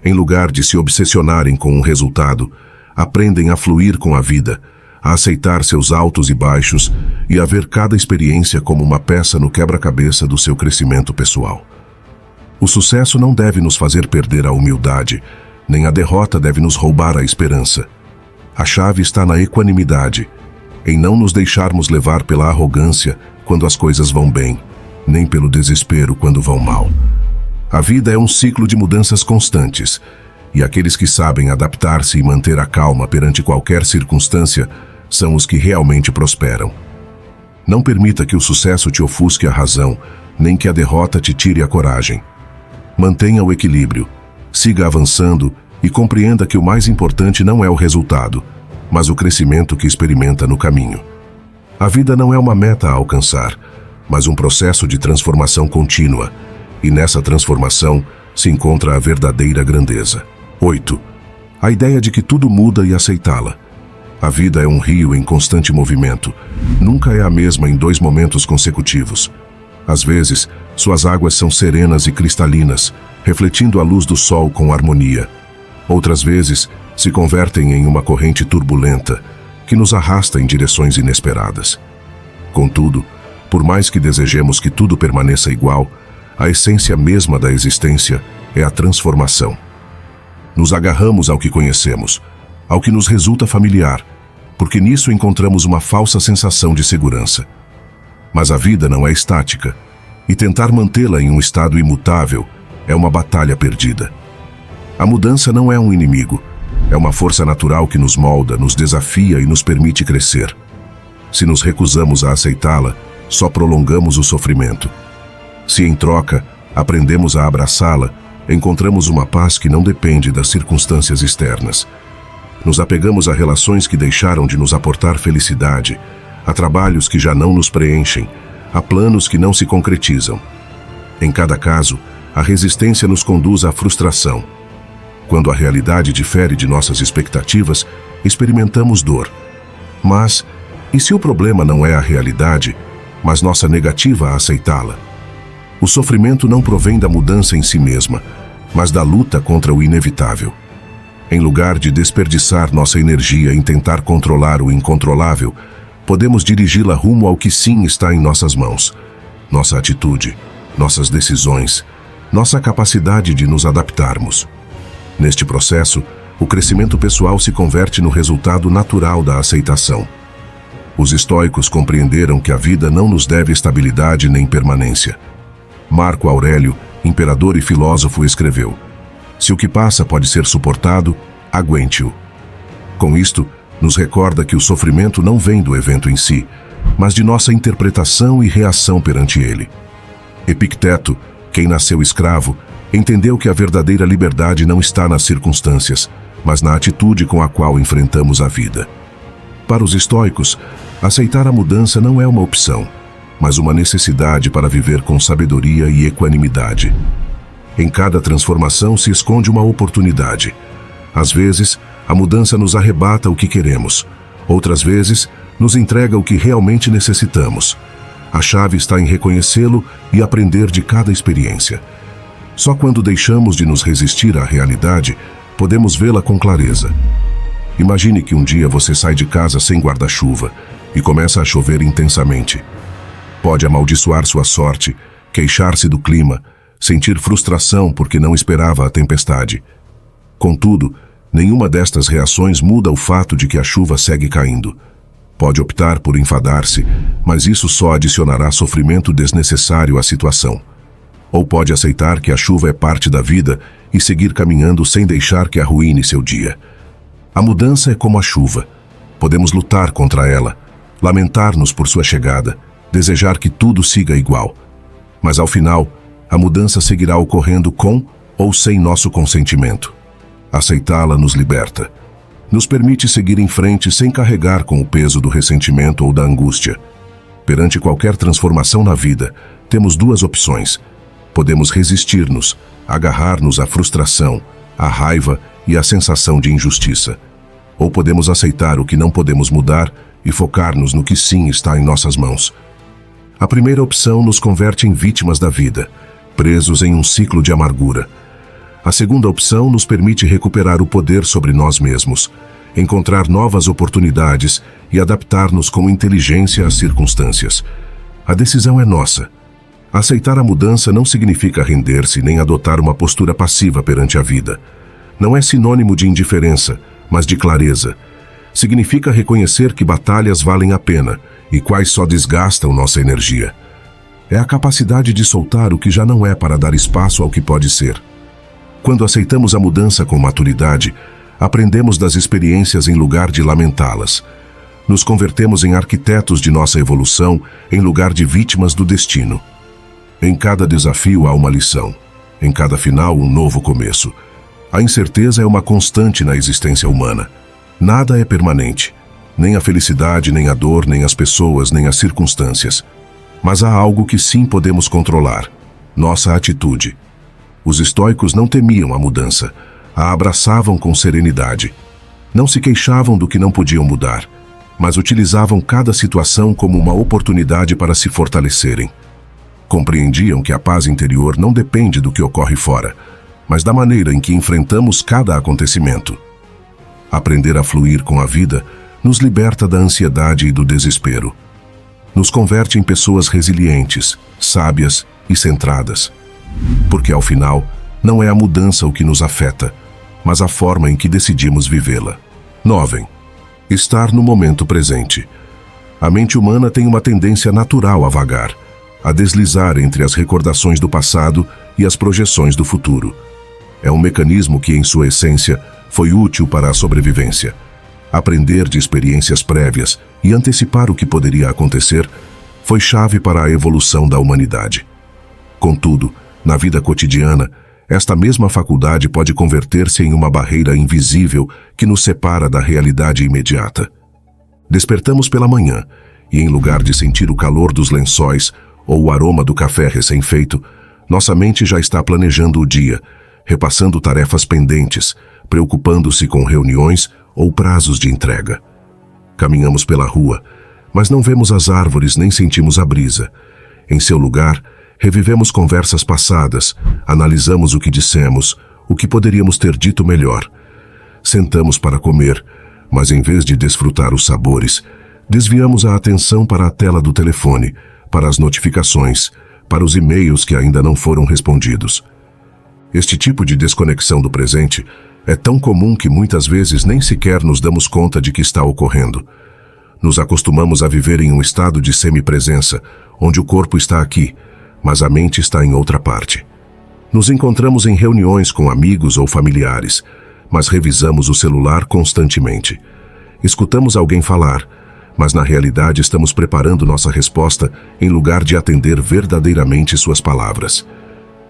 Em lugar de se obsessionarem com um resultado, aprendem a fluir com a vida, a aceitar seus altos e baixos e a ver cada experiência como uma peça no quebra-cabeça do seu crescimento pessoal. O sucesso não deve nos fazer perder a humildade, nem a derrota deve nos roubar a esperança. A chave está na equanimidade, em não nos deixarmos levar pela arrogância quando as coisas vão bem, nem pelo desespero quando vão mal. A vida é um ciclo de mudanças constantes, e aqueles que sabem adaptar-se e manter a calma perante qualquer circunstância são os que realmente prosperam. Não permita que o sucesso te ofusque a razão, nem que a derrota te tire a coragem. Mantenha o equilíbrio, siga avançando e compreenda que o mais importante não é o resultado, mas o crescimento que experimenta no caminho. A vida não é uma meta a alcançar, mas um processo de transformação contínua, e nessa transformação se encontra a verdadeira grandeza. 8. A ideia de que tudo muda e aceitá-la. A vida é um rio em constante movimento. Nunca é a mesma em 2 momentos consecutivos. Às vezes, suas águas são serenas e cristalinas, refletindo a luz do sol com harmonia. Outras vezes, se convertem em uma corrente turbulenta, que nos arrasta em direções inesperadas. Contudo, por mais que desejemos que tudo permaneça igual, a essência mesma da existência é a transformação. Nos agarramos ao que conhecemos, ao que nos resulta familiar, porque nisso encontramos uma falsa sensação de segurança. Mas a vida não é estática, e tentar mantê-la em um estado imutável é uma batalha perdida. A mudança não é um inimigo, é uma força natural que nos molda, nos desafia e nos permite crescer. Se nos recusamos a aceitá-la, só prolongamos o sofrimento. Se em troca, aprendemos a abraçá-la, encontramos uma paz que não depende das circunstâncias externas. Nos apegamos a relações que deixaram de nos aportar felicidade, a trabalhos que já não nos preenchem, a planos que não se concretizam. Em cada caso, a resistência nos conduz à frustração. Quando a realidade difere de nossas expectativas, experimentamos dor. Mas, e se o problema não é a realidade, mas nossa negativa a aceitá-la? O sofrimento não provém da mudança em si mesma, mas da luta contra o inevitável. Em lugar de desperdiçar nossa energia em tentar controlar o incontrolável, podemos dirigi-la rumo ao que sim está em nossas mãos: nossa atitude, nossas decisões, nossa capacidade de nos adaptarmos. Neste processo, o crescimento pessoal se converte no resultado natural da aceitação. Os estoicos compreenderam que a vida não nos deve estabilidade nem permanência. Marco Aurélio, imperador e filósofo, escreveu: "Se o que passa pode ser suportado, aguente-o." Com isto, nos recorda que o sofrimento não vem do evento em si, mas de nossa interpretação e reação perante ele. Epicteto, quem nasceu escravo, entendeu que a verdadeira liberdade não está nas circunstâncias, mas na atitude com a qual enfrentamos a vida. Para os estoicos, aceitar a mudança não é uma opção, mas uma necessidade para viver com sabedoria e equanimidade. Em cada transformação se esconde uma oportunidade. Às vezes, a mudança nos arrebata o que queremos. Outras vezes, nos entrega o que realmente necessitamos. A chave está em reconhecê-lo e aprender de cada experiência. Só quando deixamos de nos resistir à realidade, podemos vê-la com clareza. Imagine que um dia você sai de casa sem guarda-chuva e começa a chover intensamente. Pode amaldiçoar sua sorte, queixar-se do clima, sentir frustração porque não esperava a tempestade. Contudo, nenhuma destas reações muda o fato de que a chuva segue caindo. Pode optar por enfadar-se, mas isso só adicionará sofrimento desnecessário à situação. Ou pode aceitar que a chuva é parte da vida e seguir caminhando sem deixar que arruine seu dia. A mudança é como a chuva. Podemos lutar contra ela, lamentar-nos por sua chegada, desejar que tudo siga igual. Mas ao final, a mudança seguirá ocorrendo com ou sem nosso consentimento. Aceitá-la nos liberta. Nos permite seguir em frente sem carregar com o peso do ressentimento ou da angústia. Perante qualquer transformação na vida, temos duas opções. Podemos resistir-nos, agarrar-nos à frustração, à raiva e à sensação de injustiça. Ou podemos aceitar o que não podemos mudar e focar-nos no que sim está em nossas mãos. A primeira opção nos converte em vítimas da vida, presos em um ciclo de amargura. A segunda opção nos permite recuperar o poder sobre nós mesmos, encontrar novas oportunidades e adaptar-nos com inteligência às circunstâncias. A decisão é nossa. Aceitar a mudança não significa render-se nem adotar uma postura passiva perante a vida. Não é sinônimo de indiferença, mas de clareza. Significa reconhecer que batalhas valem a pena e quais só desgastam nossa energia. É a capacidade de soltar o que já não é para dar espaço ao que pode ser. Quando aceitamos a mudança com maturidade, aprendemos das experiências em lugar de lamentá-las. Nos convertemos em arquitetos de nossa evolução em lugar de vítimas do destino. Em cada desafio há uma lição. Em cada final, um novo começo. A incerteza é uma constante na existência humana. Nada é permanente. Nem a felicidade, nem a dor, nem as pessoas, nem as circunstâncias. Mas há algo que sim podemos controlar: nossa atitude. Os estoicos não temiam a mudança, a abraçavam com serenidade. Não se queixavam do que não podiam mudar, mas utilizavam cada situação como uma oportunidade para se fortalecerem. Compreendiam que a paz interior não depende do que ocorre fora, mas da maneira em que enfrentamos cada acontecimento. Aprender a fluir com a vida nos liberta da ansiedade e do desespero. Nos converte em pessoas resilientes, sábias e centradas. Porque, ao final, não é a mudança o que nos afeta, mas a forma em que decidimos vivê-la. 9. Estar no momento presente. A mente humana tem uma tendência natural a vagar, a deslizar entre as recordações do passado e as projeções do futuro. É um mecanismo que, em sua essência, foi útil para a sobrevivência. Aprender de experiências prévias e antecipar o que poderia acontecer foi chave para a evolução da humanidade. Contudo, na vida cotidiana, esta mesma faculdade pode converter-se em uma barreira invisível que nos separa da realidade imediata. Despertamos pela manhã e, em lugar de sentir o calor dos lençóis ou o aroma do café recém-feito, nossa mente já está planejando o dia, repassando tarefas pendentes, preocupando-se com reuniões ou prazos de entrega. Caminhamos pela rua, mas não vemos as árvores nem sentimos a brisa. Em seu lugar, revivemos conversas passadas, analisamos o que dissemos, o que poderíamos ter dito melhor. Sentamos para comer, mas em vez de desfrutar os sabores, desviamos a atenção para a tela do telefone, para as notificações, para os e-mails que ainda não foram respondidos. Este tipo de desconexão do presente é tão comum que muitas vezes nem sequer nos damos conta de que está ocorrendo. Nos acostumamos a viver em um estado de semipresença, onde o corpo está aqui, mas a mente está em outra parte. Nos encontramos em reuniões com amigos ou familiares, mas revisamos o celular constantemente. Escutamos alguém falar, mas na realidade estamos preparando nossa resposta em lugar de atender verdadeiramente suas palavras.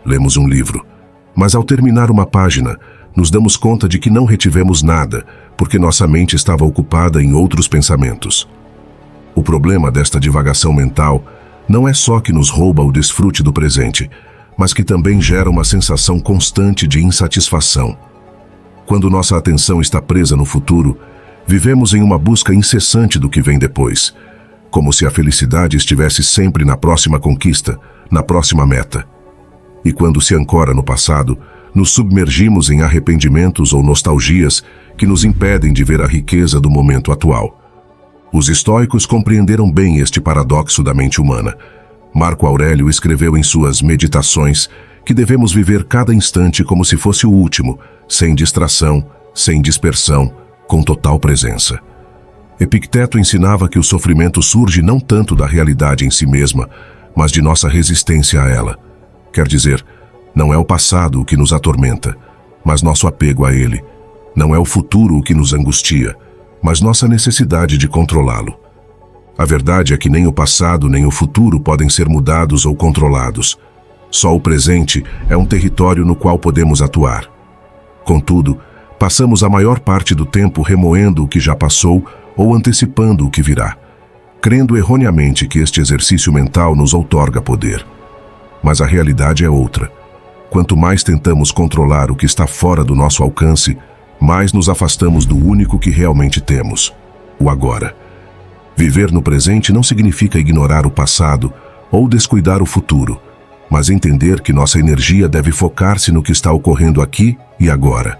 Lemos um livro, mas ao terminar uma página, nos damos conta de que não retivemos nada, porque nossa mente estava ocupada em outros pensamentos. O problema desta divagação mental não é só que nos rouba o desfrute do presente, mas que também gera uma sensação constante de insatisfação. Quando nossa atenção está presa no futuro, vivemos em uma busca incessante do que vem depois, como se a felicidade estivesse sempre na próxima conquista, na próxima meta. E quando se ancora no passado, nos submergimos em arrependimentos ou nostalgias que nos impedem de ver a riqueza do momento atual. Os estoicos compreenderam bem este paradoxo da mente humana. Marco Aurélio escreveu em suas Meditações que devemos viver cada instante como se fosse o último, sem distração, sem dispersão, com total presença. Epicteto ensinava que o sofrimento surge não tanto da realidade em si mesma, mas de nossa resistência a ela. Quer dizer, não é o passado o que nos atormenta, mas nosso apego a ele. Não é o futuro o que nos angustia, mas nossa necessidade de controlá-lo. A verdade é que nem o passado nem o futuro podem ser mudados ou controlados. Só o presente é um território no qual podemos atuar. Contudo, passamos a maior parte do tempo remoendo o que já passou ou antecipando o que virá, crendo erroneamente que este exercício mental nos outorga poder. Mas a realidade é outra. Quanto mais tentamos controlar o que está fora do nosso alcance, mais nos afastamos do único que realmente temos, o agora. Viver no presente não significa ignorar o passado ou descuidar o futuro, mas entender que nossa energia deve focar-se no que está ocorrendo aqui e agora.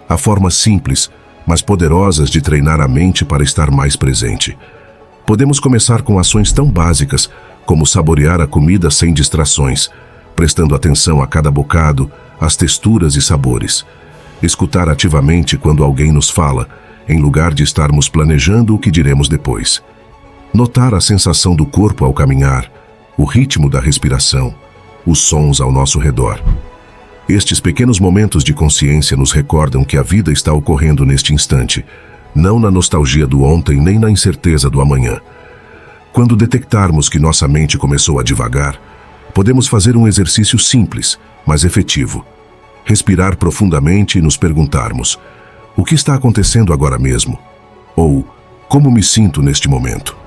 Há formas simples, mas poderosas de treinar a mente para estar mais presente. Podemos começar com ações tão básicas como saborear a comida sem distrações, prestando atenção a cada bocado, às texturas e sabores. Escutar ativamente quando alguém nos fala, em lugar de estarmos planejando o que diremos depois. Notar a sensação do corpo ao caminhar, o ritmo da respiração, os sons ao nosso redor. Estes pequenos momentos de consciência nos recordam que a vida está ocorrendo neste instante, não na nostalgia do ontem nem na incerteza do amanhã. Quando detectarmos que nossa mente começou a divagar, podemos fazer um exercício simples, mas efetivo. Respirar profundamente e nos perguntarmos: o que está acontecendo agora mesmo? Ou, como me sinto neste momento?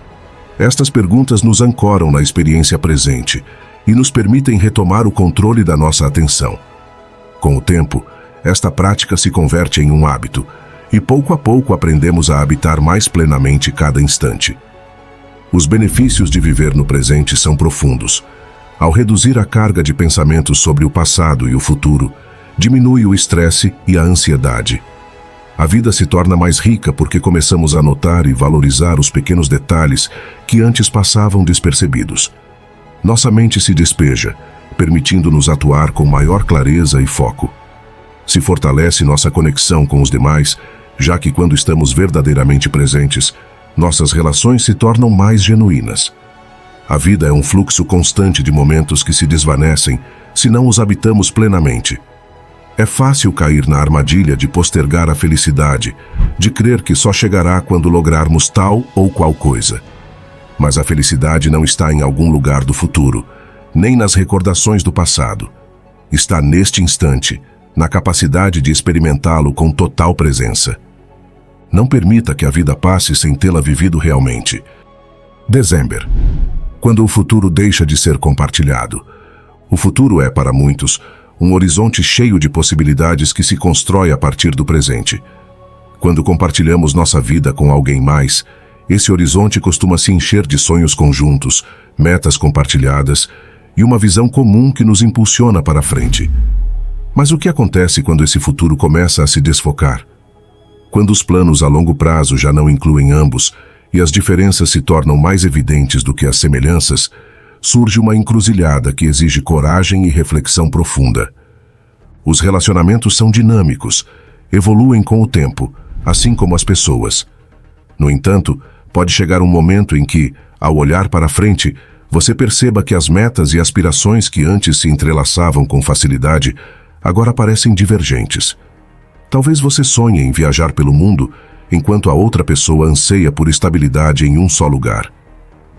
Estas perguntas nos ancoram na experiência presente e nos permitem retomar o controle da nossa atenção. Com o tempo, esta prática se converte em um hábito e pouco a pouco aprendemos a habitar mais plenamente cada instante. Os benefícios de viver no presente são profundos. Ao reduzir a carga de pensamentos sobre o passado e o futuro, diminui o estresse e a ansiedade. A vida se torna mais rica porque começamos a notar e valorizar os pequenos detalhes que antes passavam despercebidos. Nossa mente se despeja, permitindo-nos atuar com maior clareza e foco. Se fortalece nossa conexão com os demais, já que quando estamos verdadeiramente presentes, nossas relações se tornam mais genuínas. A vida é um fluxo constante de momentos que se desvanecem se não os habitamos plenamente. É fácil cair na armadilha de postergar a felicidade, de crer que só chegará quando lograrmos tal ou qual coisa. Mas a felicidade não está em algum lugar do futuro, nem nas recordações do passado. está neste instante, na capacidade de experimentá-lo com total presença. Não permita que a vida passe sem tê-la vivido realmente. Dezembro. Quando o futuro deixa de ser compartilhado. O futuro é, para muitos, um horizonte cheio de possibilidades que se constrói a partir do presente. Quando compartilhamos nossa vida com alguém mais, esse horizonte costuma se encher de sonhos conjuntos, metas compartilhadas e uma visão comum que nos impulsiona para a frente. Mas o que acontece quando esse futuro começa a se desfocar? Quando os planos a longo prazo já não incluem ambos e as diferenças se tornam mais evidentes do que as semelhanças, surge uma encruzilhada que exige coragem e reflexão profunda. Os relacionamentos são dinâmicos, evoluem com o tempo, assim como as pessoas. No entanto, pode chegar um momento em que, ao olhar para frente, você perceba que as metas e aspirações que antes se entrelaçavam com facilidade, agora parecem divergentes. Talvez você sonhe em viajar pelo mundo, enquanto a outra pessoa anseia por estabilidade em um só lugar.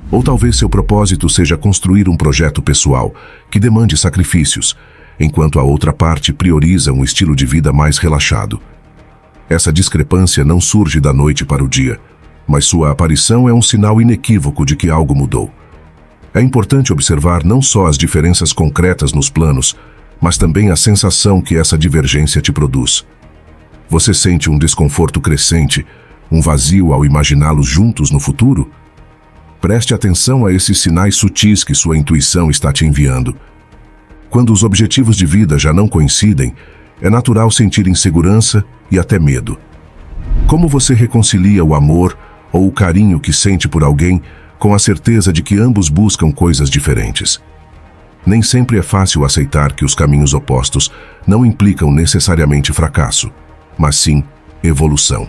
Ou talvez seu propósito seja construir um projeto pessoal que demande sacrifícios, enquanto a outra parte prioriza um estilo de vida mais relaxado. Essa discrepância não surge da noite para o dia, mas sua aparição é um sinal inequívoco de que algo mudou. É importante observar não só as diferenças concretas nos planos, mas também a sensação que essa divergência te produz. Você sente um desconforto crescente, um vazio ao imaginá-los juntos no futuro? Preste atenção a esses sinais sutis que sua intuição está te enviando. Quando os objetivos de vida já não coincidem, é natural sentir insegurança e até medo. Como você reconcilia o amor ou o carinho que sente por alguém com a certeza de que ambos buscam coisas diferentes? Nem sempre é fácil aceitar que os caminhos opostos não implicam necessariamente fracasso, mas sim evolução.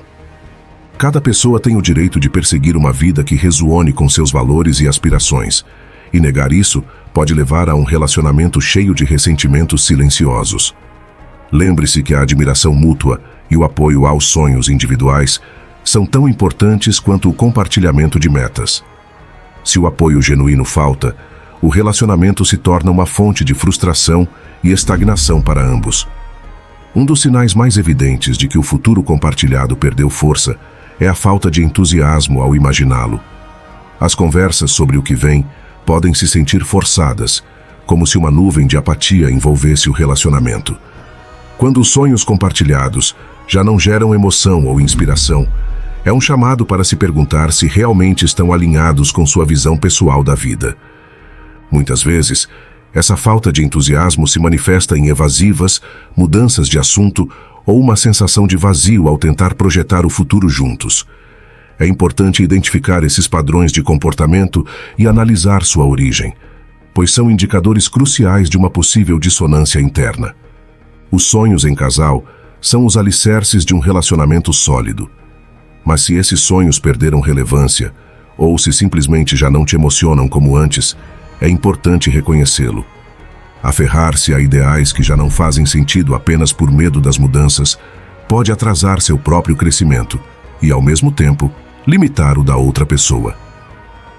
Cada pessoa tem o direito de perseguir uma vida que ressoane com seus valores e aspirações, e negar isso pode levar a um relacionamento cheio de ressentimentos silenciosos. Lembre-se que a admiração mútua e o apoio aos sonhos individuais são tão importantes quanto o compartilhamento de metas. Se o apoio genuíno falta, o relacionamento se torna uma fonte de frustração e estagnação para ambos. Um dos sinais mais evidentes de que o futuro compartilhado perdeu força é a falta de entusiasmo ao imaginá-lo. As conversas sobre o que vem podem se sentir forçadas, como se uma nuvem de apatia envolvesse o relacionamento. Quando os sonhos compartilhados já não geram emoção ou inspiração, é um chamado para se perguntar se realmente estão alinhados com sua visão pessoal da vida. Muitas vezes, essa falta de entusiasmo se manifesta em evasivas, mudanças de assunto ou uma sensação de vazio ao tentar projetar o futuro juntos. É importante identificar esses padrões de comportamento e analisar sua origem, pois são indicadores cruciais de uma possível dissonância interna. Os sonhos em casal são os alicerces de um relacionamento sólido. Mas se esses sonhos perderam relevância, ou se simplesmente já não te emocionam como antes, é importante reconhecê-lo. Aferrar-se a ideais que já não fazem sentido apenas por medo das mudanças pode atrasar seu próprio crescimento e, ao mesmo tempo, limitar o da outra pessoa.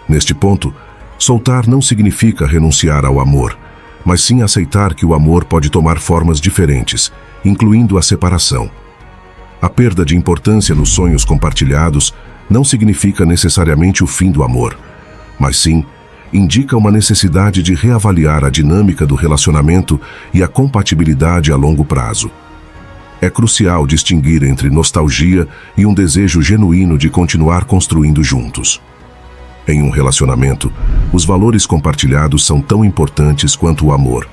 Neste ponto, soltar não significa renunciar ao amor, mas sim aceitar que o amor pode tomar formas diferentes, incluindo a separação. A perda de importância nos sonhos compartilhados não significa necessariamente o fim do amor, mas sim indica uma necessidade de reavaliar a dinâmica do relacionamento e a compatibilidade a longo prazo. É crucial distinguir entre nostalgia e um desejo genuíno de continuar construindo juntos. Em um relacionamento, os valores compartilhados são tão importantes quanto o amor.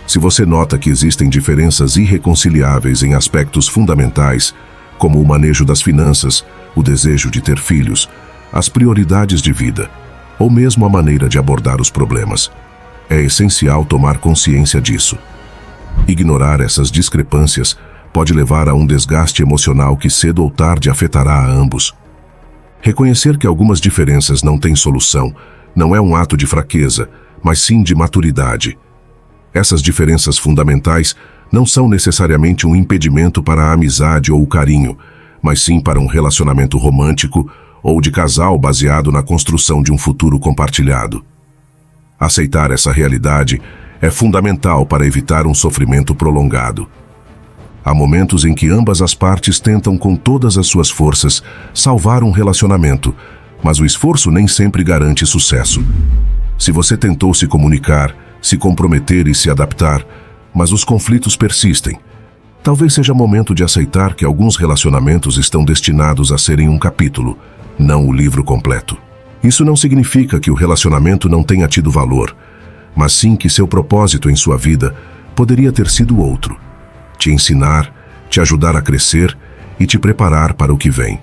Se você nota que existem diferenças irreconciliáveis em aspectos fundamentais, como o manejo das finanças, o desejo de ter filhos, as prioridades de vida, ou mesmo a maneira de abordar os problemas, é essencial tomar consciência disso. Ignorar essas discrepâncias pode levar a um desgaste emocional que cedo ou tarde afetará a ambos. Reconhecer que algumas diferenças não têm solução não é um ato de fraqueza, mas sim de maturidade. Essas diferenças fundamentais não são necessariamente um impedimento para a amizade ou o carinho, mas sim para um relacionamento romântico ou de casal baseado na construção de um futuro compartilhado. Aceitar essa realidade é fundamental para evitar um sofrimento prolongado. Há momentos em que ambas as partes tentam com todas as suas forças salvar um relacionamento, mas o esforço nem sempre garante sucesso. Se você tentou se comunicar, se comprometer e se adaptar, mas os conflitos persistem, talvez seja momento de aceitar que alguns relacionamentos estão destinados a serem um capítulo, não o livro completo. Isso não significa que o relacionamento não tenha tido valor, mas sim que seu propósito em sua vida poderia ter sido outro: te ensinar, te ajudar a crescer e te preparar para o que vem.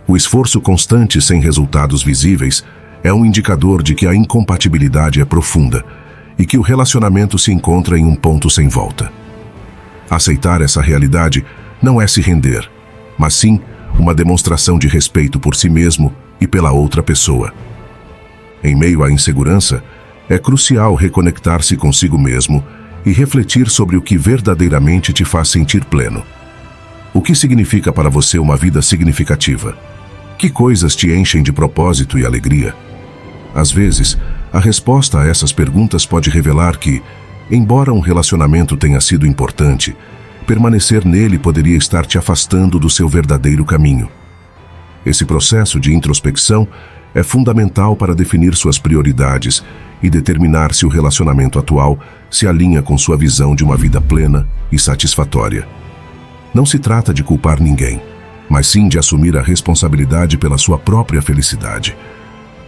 O esforço constante sem resultados visíveis é um indicador de que a incompatibilidade é profunda e que o relacionamento se encontra em um ponto sem volta. Aceitar essa realidade não é se render, mas sim uma demonstração de respeito por si mesmo e pela outra pessoa. Em meio à insegurança, é crucial reconectar-se consigo mesmo e refletir sobre o que verdadeiramente te faz sentir pleno. O que significa para você uma vida significativa? Que coisas te enchem de propósito e alegria? Às vezes, a resposta a essas perguntas pode revelar que, embora um relacionamento tenha sido importante, permanecer nele poderia estar te afastando do seu verdadeiro caminho. Esse processo de introspecção é fundamental para definir suas prioridades e determinar se o relacionamento atual se alinha com sua visão de uma vida plena e satisfatória. Não se trata de culpar ninguém, mas sim de assumir a responsabilidade pela sua própria felicidade.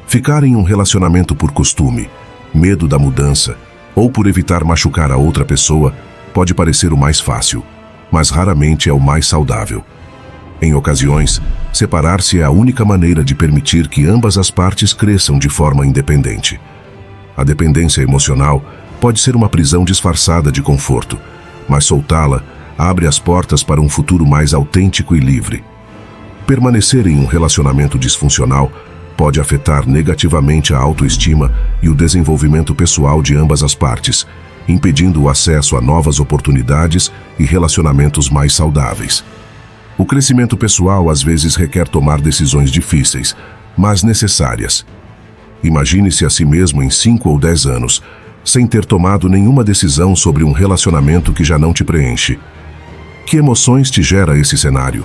Ficar em um relacionamento por costume, medo da mudança ou por evitar machucar a outra pessoa pode parecer o mais fácil, mas raramente é o mais saudável. Em ocasiões, separar-se é a única maneira de permitir que ambas as partes cresçam de forma independente. A dependência emocional pode ser uma prisão disfarçada de conforto, mas soltá-la abre as portas para um futuro mais autêntico e livre. Permanecer em um relacionamento disfuncional pode afetar negativamente a autoestima e o desenvolvimento pessoal de ambas as partes, impedindo o acesso a novas oportunidades e relacionamentos mais saudáveis. O crescimento pessoal às vezes requer tomar decisões difíceis, mas necessárias. Imagine-se a si mesmo em 5 ou 10 anos, sem ter tomado nenhuma decisão sobre um relacionamento que já não te preenche. Que emoções te gera esse cenário?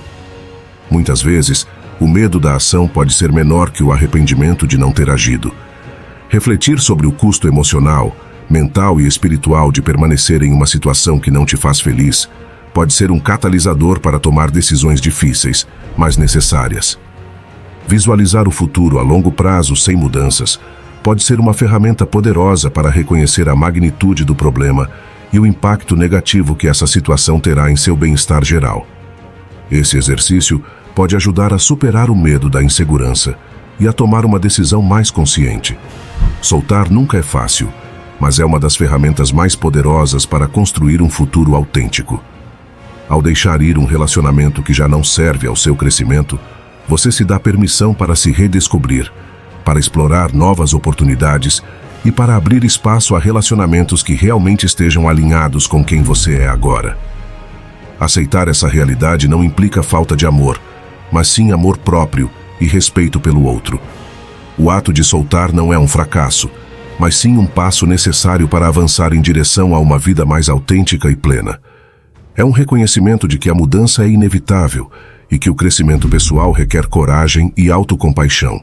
Muitas vezes, o medo da ação pode ser menor que o arrependimento de não ter agido. Refletir sobre o custo emocional, mental e espiritual de permanecer em uma situação que não te faz feliz pode ser um catalisador para tomar decisões difíceis, mas necessárias. Visualizar o futuro a longo prazo sem mudanças pode ser uma ferramenta poderosa para reconhecer a magnitude do problema e o impacto negativo que essa situação terá em seu bem-estar geral. Esse exercício pode ajudar a superar o medo da insegurança e a tomar uma decisão mais consciente. Soltar nunca é fácil, mas é uma das ferramentas mais poderosas para construir um futuro autêntico. Ao deixar ir um relacionamento que já não serve ao seu crescimento, você se dá permissão para se redescobrir, para explorar novas oportunidades e para abrir espaço a relacionamentos que realmente estejam alinhados com quem você é agora. Aceitar essa realidade não implica falta de amor, mas sim amor próprio e respeito pelo outro. O ato de soltar não é um fracasso, mas sim um passo necessário para avançar em direção a uma vida mais autêntica e plena. É um reconhecimento de que a mudança é inevitável e que o crescimento pessoal requer coragem e autocompaixão.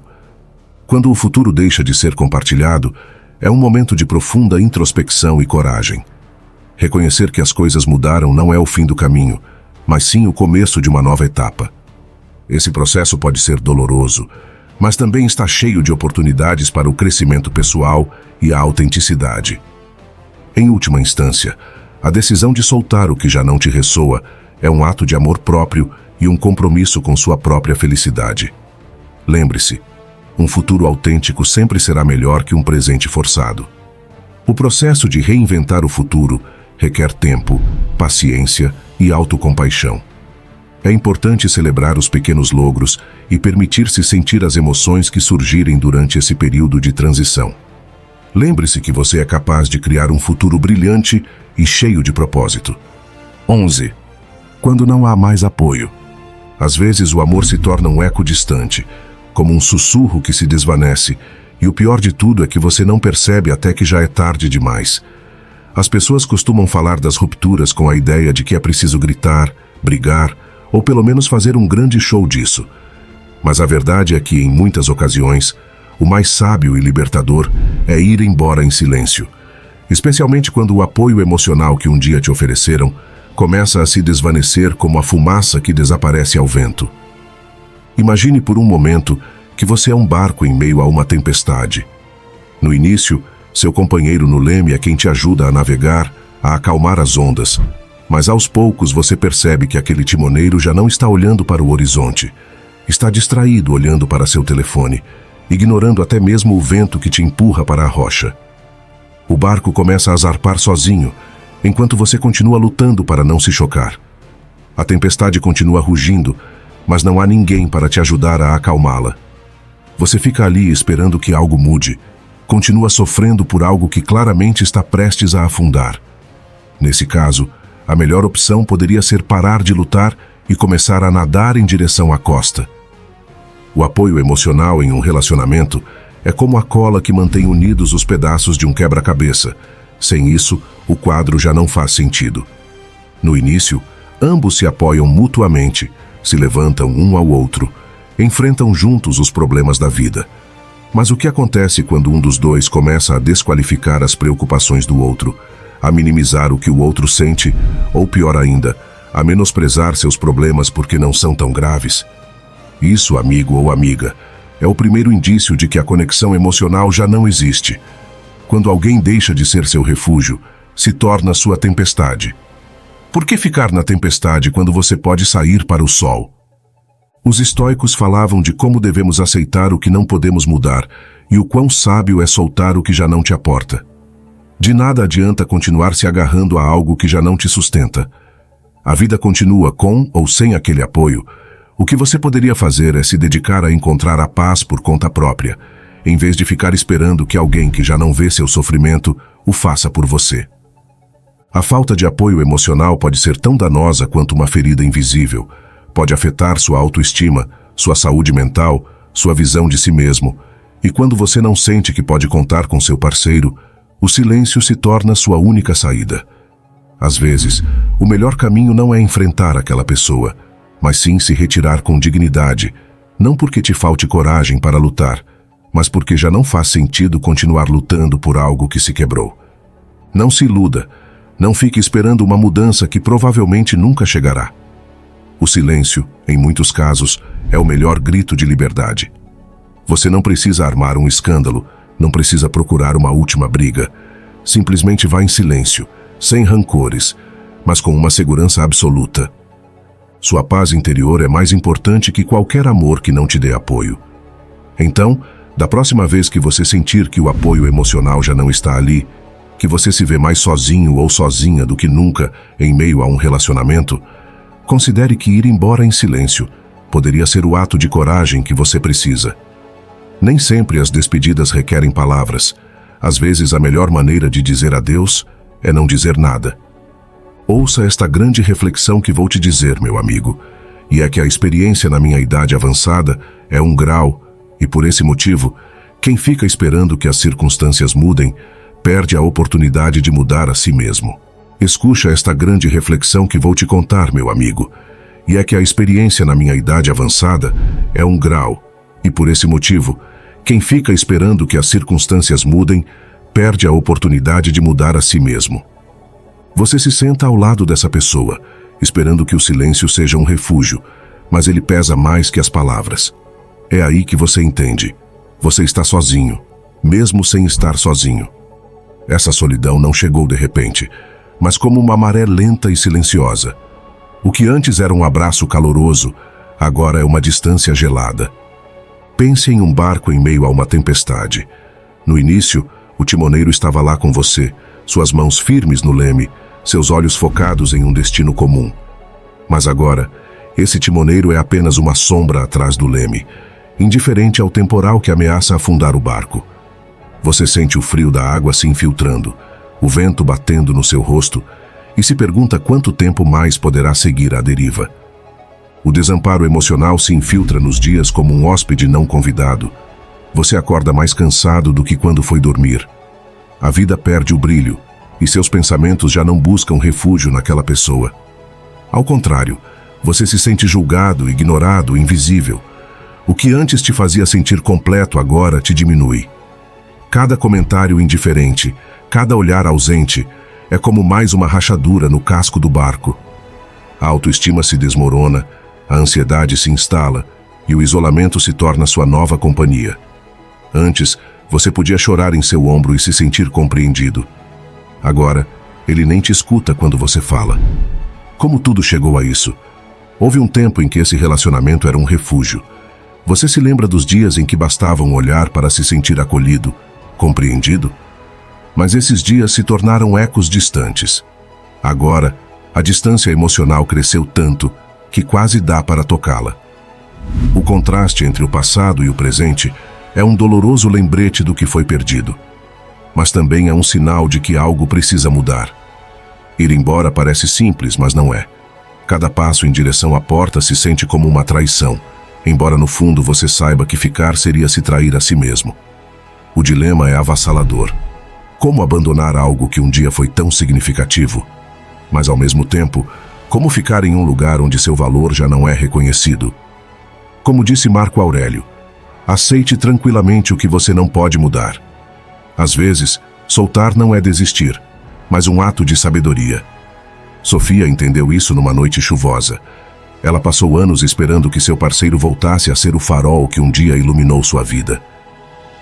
Quando o futuro deixa de ser compartilhado, é um momento de profunda introspecção e coragem. Reconhecer que as coisas mudaram não é o fim do caminho, mas sim o começo de uma nova etapa. Esse processo pode ser doloroso, mas também está cheio de oportunidades para o crescimento pessoal e a autenticidade. Em última instância, a decisão de soltar o que já não te ressoa é um ato de amor próprio e um compromisso com sua própria felicidade. Lembre-se, um futuro autêntico sempre será melhor que um presente forçado. O processo de reinventar o futuro requer tempo, paciência e autocompaixão. É importante celebrar os pequenos logros e permitir-se sentir as emoções que surgirem durante esse período de transição. Lembre-se que você é capaz de criar um futuro brilhante e cheio de propósito. 11. Quando não há mais apoio. Às vezes o amor se torna um eco distante, como um sussurro que se desvanece, e o pior de tudo é que você não percebe até que já é tarde demais. As pessoas costumam falar das rupturas com a ideia de que é preciso gritar, brigar ou pelo menos fazer um grande show disso. Mas a verdade é que, em muitas ocasiões, o mais sábio e libertador é ir embora em silêncio, especialmente quando o apoio emocional que um dia te ofereceram começa a se desvanecer como a fumaça que desaparece ao vento. Imagine por um momento que você é um barco em meio a uma tempestade. No início, seu companheiro no leme é quem te ajuda a navegar, a acalmar as ondas, mas aos poucos você percebe que aquele timoneiro já não está olhando para o horizonte. Está distraído olhando para seu telefone, ignorando até mesmo o vento que te empurra para a rocha. O barco começa a zarpar sozinho, enquanto você continua lutando para não se chocar. A tempestade continua rugindo, mas não há ninguém para te ajudar a acalmá-la. Você fica ali esperando que algo mude, continua sofrendo por algo que claramente está prestes a afundar. Nesse caso, a melhor opção poderia ser parar de lutar e começar a nadar em direção à costa. O apoio emocional em um relacionamento é como a cola que mantém unidos os pedaços de um quebra-cabeça. Sem isso, o quadro já não faz sentido. No início, ambos se apoiam mutuamente, se levantam um ao outro, enfrentam juntos os problemas da vida. Mas o que acontece quando um dos dois começa a desqualificar as preocupações do outro, a minimizar o que o outro sente, ou pior ainda, a menosprezar seus problemas porque não são tão graves? Isso, amigo ou amiga, é o primeiro indício de que a conexão emocional já não existe. Quando alguém deixa de ser seu refúgio, se torna sua tempestade. Por que ficar na tempestade quando você pode sair para o sol? Os estoicos falavam de como devemos aceitar o que não podemos mudar e o quão sábio é soltar o que já não te aporta. De nada adianta continuar se agarrando a algo que já não te sustenta. A vida continua com ou sem aquele apoio. O que você poderia fazer é se dedicar a encontrar a paz por conta própria, em vez de ficar esperando que alguém que já não vê seu sofrimento o faça por você. A falta de apoio emocional pode ser tão danosa quanto uma ferida invisível. Pode afetar sua autoestima, sua saúde mental, sua visão de si mesmo. E quando você não sente que pode contar com seu parceiro, o silêncio se torna sua única saída. Às vezes, o melhor caminho não é enfrentar aquela pessoa, mas sim se retirar com dignidade, não porque te falte coragem para lutar, mas porque já não faz sentido continuar lutando por algo que se quebrou. Não se iluda, não fique esperando uma mudança que provavelmente nunca chegará. O silêncio, em muitos casos, é o melhor grito de liberdade. Você não precisa armar um escândalo, não precisa procurar uma última briga. Simplesmente vá em silêncio, sem rancores, mas com uma segurança absoluta. Sua paz interior é mais importante que qualquer amor que não te dê apoio. Então, da próxima vez que você sentir que o apoio emocional já não está ali, que você se vê mais sozinho ou sozinha do que nunca em meio a um relacionamento, considere que ir embora em silêncio poderia ser o ato de coragem que você precisa. Nem sempre as despedidas requerem palavras. Às vezes a melhor maneira de dizer adeus é não dizer nada. Ouça esta grande reflexão que vou te dizer, meu amigo, e é que a experiência na minha idade avançada é um grau, e por esse motivo, quem fica esperando que as circunstâncias mudem, perde a oportunidade de mudar a si mesmo. Escuta esta grande reflexão que vou te contar, meu amigo, e é que a experiência na minha idade avançada é um grau, e por esse motivo, quem fica esperando que as circunstâncias mudem, perde a oportunidade de mudar a si mesmo. Você se senta ao lado dessa pessoa, esperando que o silêncio seja um refúgio, mas ele pesa mais que as palavras. É aí que você entende. Você está sozinho, mesmo sem estar sozinho. Essa solidão não chegou de repente, mas como uma maré lenta e silenciosa. O que antes era um abraço caloroso, agora é uma distância gelada. Pense em um barco em meio a uma tempestade. No início, o timoneiro estava lá com você, suas mãos firmes no leme, seus olhos focados em um destino comum. Mas agora, esse timoneiro é apenas uma sombra atrás do leme, indiferente ao temporal que ameaça afundar o barco. Você sente o frio da água se infiltrando, o vento batendo no seu rosto, e se pergunta quanto tempo mais poderá seguir à deriva. O desamparo emocional se infiltra nos dias como um hóspede não convidado. Você acorda mais cansado do que quando foi dormir. A vida perde o brilho, e seus pensamentos já não buscam refúgio naquela pessoa. Ao contrário, você se sente julgado, ignorado, invisível. O que antes te fazia sentir completo agora te diminui. Cada comentário indiferente, cada olhar ausente, é como mais uma rachadura no casco do barco. A autoestima se desmorona, a ansiedade se instala e o isolamento se torna sua nova companhia. Antes, você podia chorar em seu ombro e se sentir compreendido. Agora, ele nem te escuta quando você fala. Como tudo chegou a isso? Houve um tempo em que esse relacionamento era um refúgio. Você se lembra dos dias em que bastava um olhar para se sentir acolhido, compreendido? Mas esses dias se tornaram ecos distantes. Agora, a distância emocional cresceu tanto que quase dá para tocá-la. O contraste entre o passado e o presente é um doloroso lembrete do que foi perdido. Mas também é um sinal de que algo precisa mudar. Ir embora parece simples, mas não é. Cada passo em direção à porta se sente como uma traição, embora no fundo você saiba que ficar seria se trair a si mesmo. O dilema é avassalador. Como abandonar algo que um dia foi tão significativo? Mas ao mesmo tempo, como ficar em um lugar onde seu valor já não é reconhecido? Como disse Marco Aurélio, aceite tranquilamente o que você não pode mudar. Às vezes, soltar não é desistir, mas um ato de sabedoria. Sofia entendeu isso numa noite chuvosa. Ela passou anos esperando que seu parceiro voltasse a ser o farol que um dia iluminou sua vida.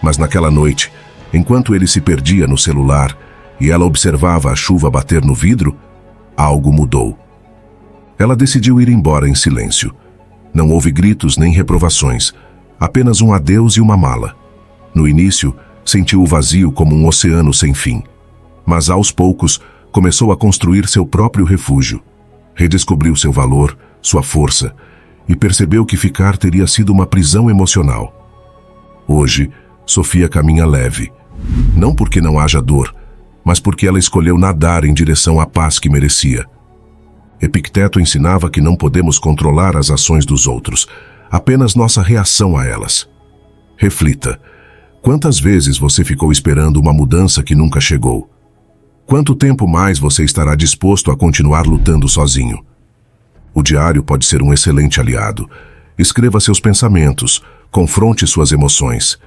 Mas naquela noite, enquanto ele se perdia no celular e ela observava a chuva bater no vidro, algo mudou. Ela decidiu ir embora em silêncio. Não houve gritos nem reprovações, apenas um adeus e uma mala. No início, sentiu o vazio como um oceano sem fim. Mas aos poucos, começou a construir seu próprio refúgio. Redescobriu seu valor, sua força, e percebeu que ficar teria sido uma prisão emocional. Hoje, Sofia caminha leve. Não porque não haja dor, mas porque ela escolheu nadar em direção à paz que merecia. Epicteto ensinava que não podemos controlar as ações dos outros, apenas nossa reação a elas. Reflita. Quantas vezes você ficou esperando uma mudança que nunca chegou? Quanto tempo mais você estará disposto a continuar lutando sozinho? O diário pode ser um excelente aliado. Escreva seus pensamentos, confronte suas emoções.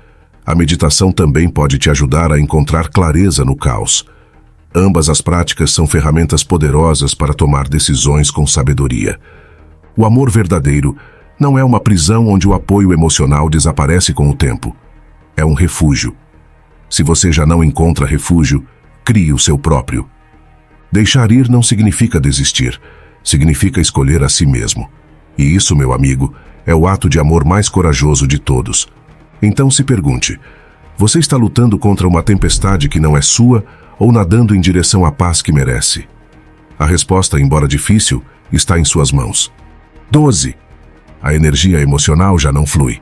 A meditação também pode te ajudar a encontrar clareza no caos. Ambas as práticas são ferramentas poderosas para tomar decisões com sabedoria. O amor verdadeiro não é uma prisão onde o apoio emocional desaparece com o tempo. É um refúgio. Se você já não encontra refúgio, crie o seu próprio. Deixar ir não significa desistir, significa escolher a si mesmo. E isso, meu amigo, é o ato de amor mais corajoso de todos. Então se pergunte, você está lutando contra uma tempestade que não é sua ou nadando em direção à paz que merece? A resposta, embora difícil, está em suas mãos. 12. A energia emocional já não flui.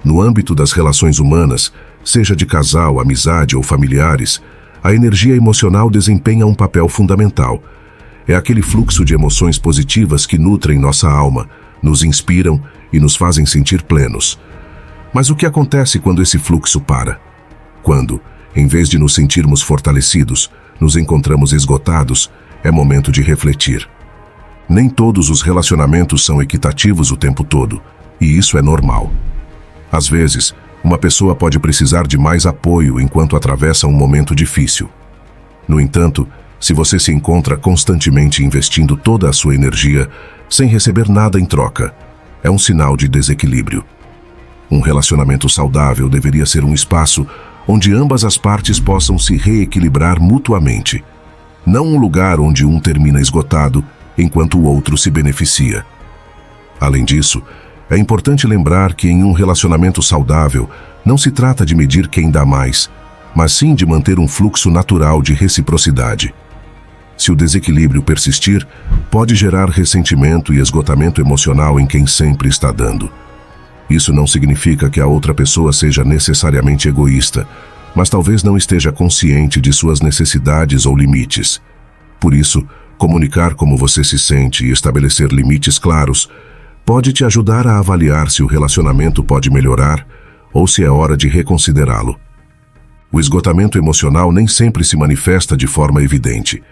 No âmbito das relações humanas, seja de casal, amizade ou familiares, a energia emocional desempenha um papel fundamental. É aquele fluxo de emoções positivas que nutrem nossa alma, nos inspiram e nos fazem sentir plenos. Mas o que acontece quando esse fluxo para? Quando, em vez de nos sentirmos fortalecidos, nos encontramos esgotados, é momento de refletir. Nem todos os relacionamentos são equitativos o tempo todo, e isso é normal. Às vezes, uma pessoa pode precisar de mais apoio enquanto atravessa um momento difícil. No entanto, se você se encontra constantemente investindo toda a sua energia, sem receber nada em troca, é um sinal de desequilíbrio. Um relacionamento saudável deveria ser um espaço onde ambas as partes possam se reequilibrar mutuamente, não um lugar onde um termina esgotado enquanto o outro se beneficia. Além disso, é importante lembrar que em um relacionamento saudável não se trata de medir quem dá mais, mas sim de manter um fluxo natural de reciprocidade. Se o desequilíbrio persistir, pode gerar ressentimento e esgotamento emocional em quem sempre está dando. Isso não significa que a outra pessoa seja necessariamente egoísta, mas talvez não esteja consciente de suas necessidades ou limites. Por isso, comunicar como você se sente e estabelecer limites claros pode te ajudar a avaliar se o relacionamento pode melhorar ou se é hora de reconsiderá-lo. O esgotamento emocional nem sempre se manifesta de forma evidente.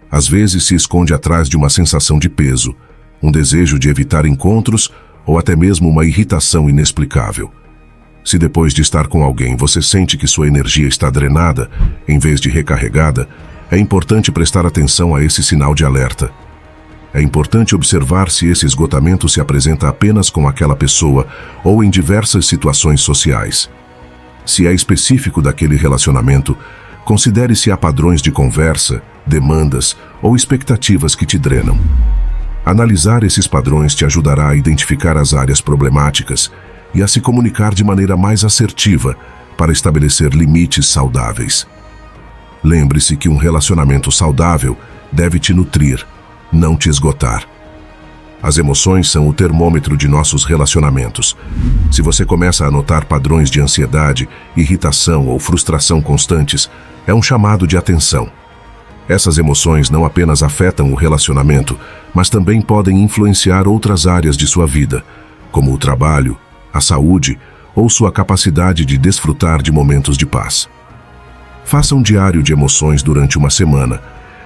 Às vezes se esconde atrás de uma sensação de peso, um desejo de evitar encontros ou até mesmo uma irritação inexplicável. Se depois de estar com alguém você sente que sua energia está drenada, em vez de recarregada, é importante prestar atenção a esse sinal de alerta. É importante observar se esse esgotamento se apresenta apenas com aquela pessoa ou em diversas situações sociais. Se é específico daquele relacionamento, considere se há padrões de conversa, demandas ou expectativas que te drenam. Analisar esses padrões te ajudará a identificar as áreas problemáticas e a se comunicar de maneira mais assertiva para estabelecer limites saudáveis. Lembre-se que um relacionamento saudável deve te nutrir, não te esgotar. As emoções são o termômetro de nossos relacionamentos. Se você começa a notar padrões de ansiedade, irritação ou frustração constantes, é um chamado de atenção. Essas emoções não apenas afetam o relacionamento, mas também podem influenciar outras áreas de sua vida, como o trabalho, a saúde ou sua capacidade de desfrutar de momentos de paz. Faça um diário de emoções durante uma semana,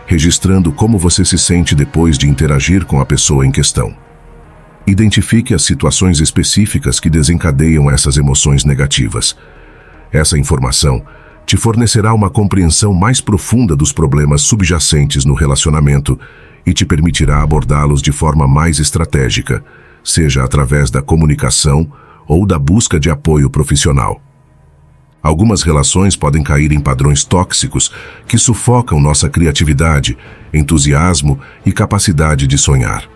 registrando como você se sente depois de interagir com a pessoa em questão. Identifique as situações específicas que desencadeiam essas emoções negativas. Essa informação te fornecerá uma compreensão mais profunda dos problemas subjacentes no relacionamento e te permitirá abordá-los de forma mais estratégica, seja através da comunicação ou da busca de apoio profissional. Algumas relações podem cair em padrões tóxicos que sufocam nossa criatividade, entusiasmo e capacidade de sonhar.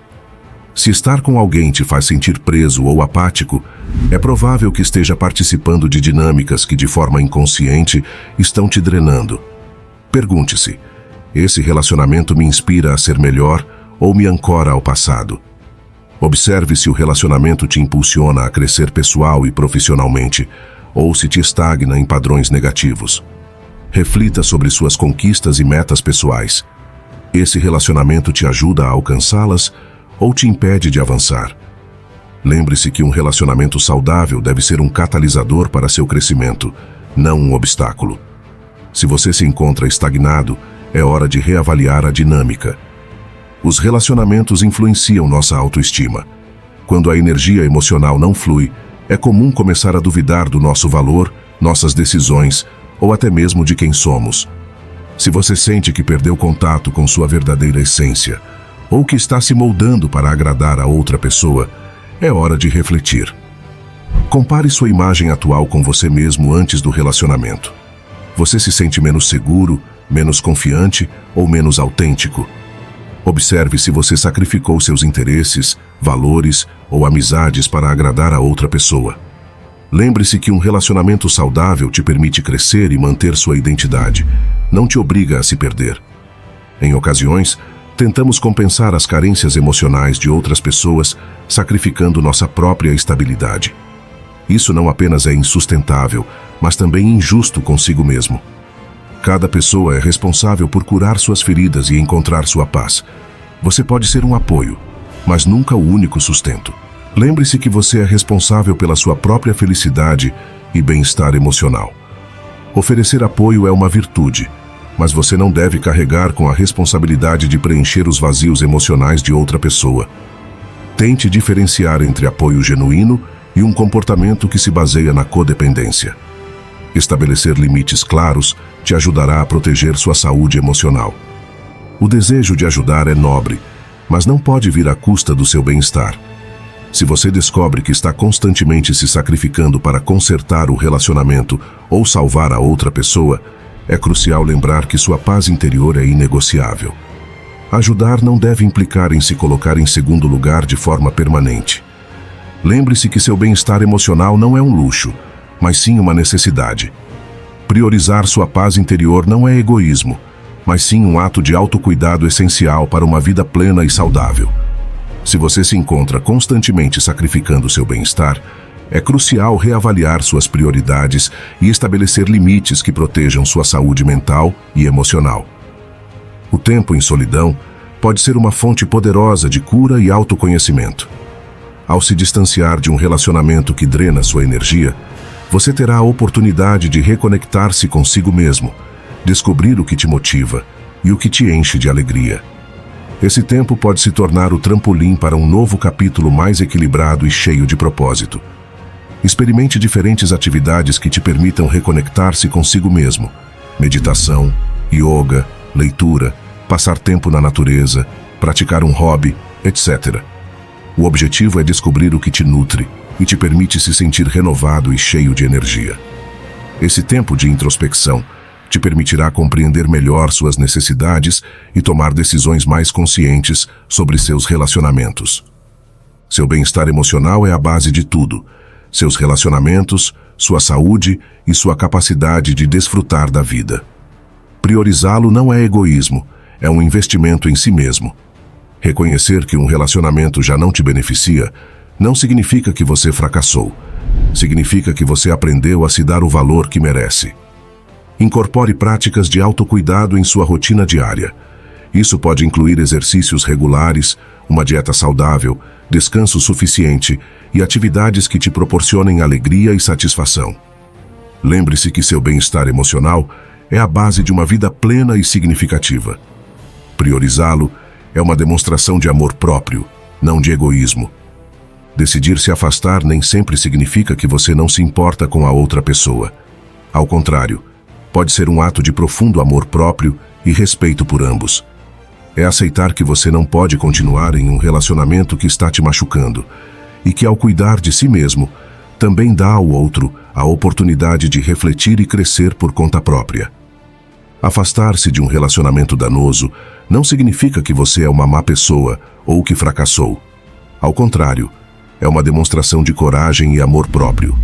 Se estar com alguém te faz sentir preso ou apático, é provável que esteja participando de dinâmicas que, de forma inconsciente, estão te drenando. Pergunte-se: esse relacionamento me inspira a ser melhor ou me ancora ao passado? Observe se o relacionamento te impulsiona a crescer pessoal e profissionalmente, ou se te estagna em padrões negativos. Reflita sobre suas conquistas e metas pessoais. Esse relacionamento te ajuda a alcançá-las ou te impede de avançar? Lembre-se que um relacionamento saudável deve ser um catalisador para seu crescimento, não um obstáculo. Se você se encontra estagnado, é hora de reavaliar a dinâmica. Os relacionamentos influenciam nossa autoestima. Quando a energia emocional não flui, é comum começar a duvidar do nosso valor, nossas decisões ou até mesmo de quem somos. Se você sente que perdeu contato com sua verdadeira essência, ou que está se moldando para agradar a outra pessoa, é hora de refletir. Compare sua imagem atual com você mesmo antes do relacionamento. Você se sente menos seguro, menos confiante ou menos autêntico? Observe se você sacrificou seus interesses, valores ou amizades para agradar a outra pessoa. Lembre-se que um relacionamento saudável te permite crescer e manter sua identidade, não te obriga a se perder. Em ocasiões, tentamos compensar as carências emocionais de outras pessoas, sacrificando nossa própria estabilidade. Isso não apenas é insustentável, mas também injusto consigo mesmo. Cada pessoa é responsável por curar suas feridas e encontrar sua paz. Você pode ser um apoio, mas nunca o único sustento. Lembre-se que você é responsável pela sua própria felicidade e bem-estar emocional. Oferecer apoio é uma virtude, mas você não deve carregar com a responsabilidade de preencher os vazios emocionais de outra pessoa. Tente diferenciar entre apoio genuíno e um comportamento que se baseia na codependência. Estabelecer limites claros te ajudará a proteger sua saúde emocional. O desejo de ajudar é nobre, mas não pode vir à custa do seu bem-estar. Se você descobre que está constantemente se sacrificando para consertar o relacionamento ou salvar a outra pessoa, é crucial lembrar que sua paz interior é inegociável. Ajudar não deve implicar em se colocar em segundo lugar de forma permanente. Lembre-se que seu bem-estar emocional não é um luxo, mas sim uma necessidade. Priorizar sua paz interior não é egoísmo, mas sim um ato de autocuidado essencial para uma vida plena e saudável. Se você se encontra constantemente sacrificando seu bem-estar, é crucial reavaliar suas prioridades e estabelecer limites que protejam sua saúde mental e emocional. O tempo em solidão pode ser uma fonte poderosa de cura e autoconhecimento. Ao se distanciar de um relacionamento que drena sua energia, você terá a oportunidade de reconectar-se consigo mesmo, descobrir o que te motiva e o que te enche de alegria. Esse tempo pode se tornar o trampolim para um novo capítulo mais equilibrado e cheio de propósito. Experimente diferentes atividades que te permitam reconectar-se consigo mesmo: meditação, yoga, leitura, passar tempo na natureza, praticar um hobby, etc. O objetivo é descobrir o que te nutre e te permite se sentir renovado e cheio de energia. Esse tempo de introspecção te permitirá compreender melhor suas necessidades e tomar decisões mais conscientes sobre seus relacionamentos. Seu bem-estar emocional é a base de tudo: seus relacionamentos, sua saúde e sua capacidade de desfrutar da vida. Priorizá-lo não é egoísmo, é um investimento em si mesmo. Reconhecer que um relacionamento já não te beneficia não significa que você fracassou. Significa que você aprendeu a se dar o valor que merece. Incorpore práticas de autocuidado em sua rotina diária. Isso pode incluir exercícios regulares, uma dieta saudável, descanso suficiente e atividades que te proporcionem alegria e satisfação. Lembre-se que seu bem-estar emocional é a base de uma vida plena e significativa. Priorizá-lo é uma demonstração de amor próprio, não de egoísmo. Decidir se afastar nem sempre significa que você não se importa com a outra pessoa. Ao contrário, pode ser um ato de profundo amor próprio e respeito por ambos. É aceitar que você não pode continuar em um relacionamento que está te machucando e que, ao cuidar de si mesmo, também dá ao outro a oportunidade de refletir e crescer por conta própria. Afastar-se de um relacionamento danoso não significa que você é uma má pessoa ou que fracassou. Ao contrário, é uma demonstração de coragem e amor próprio.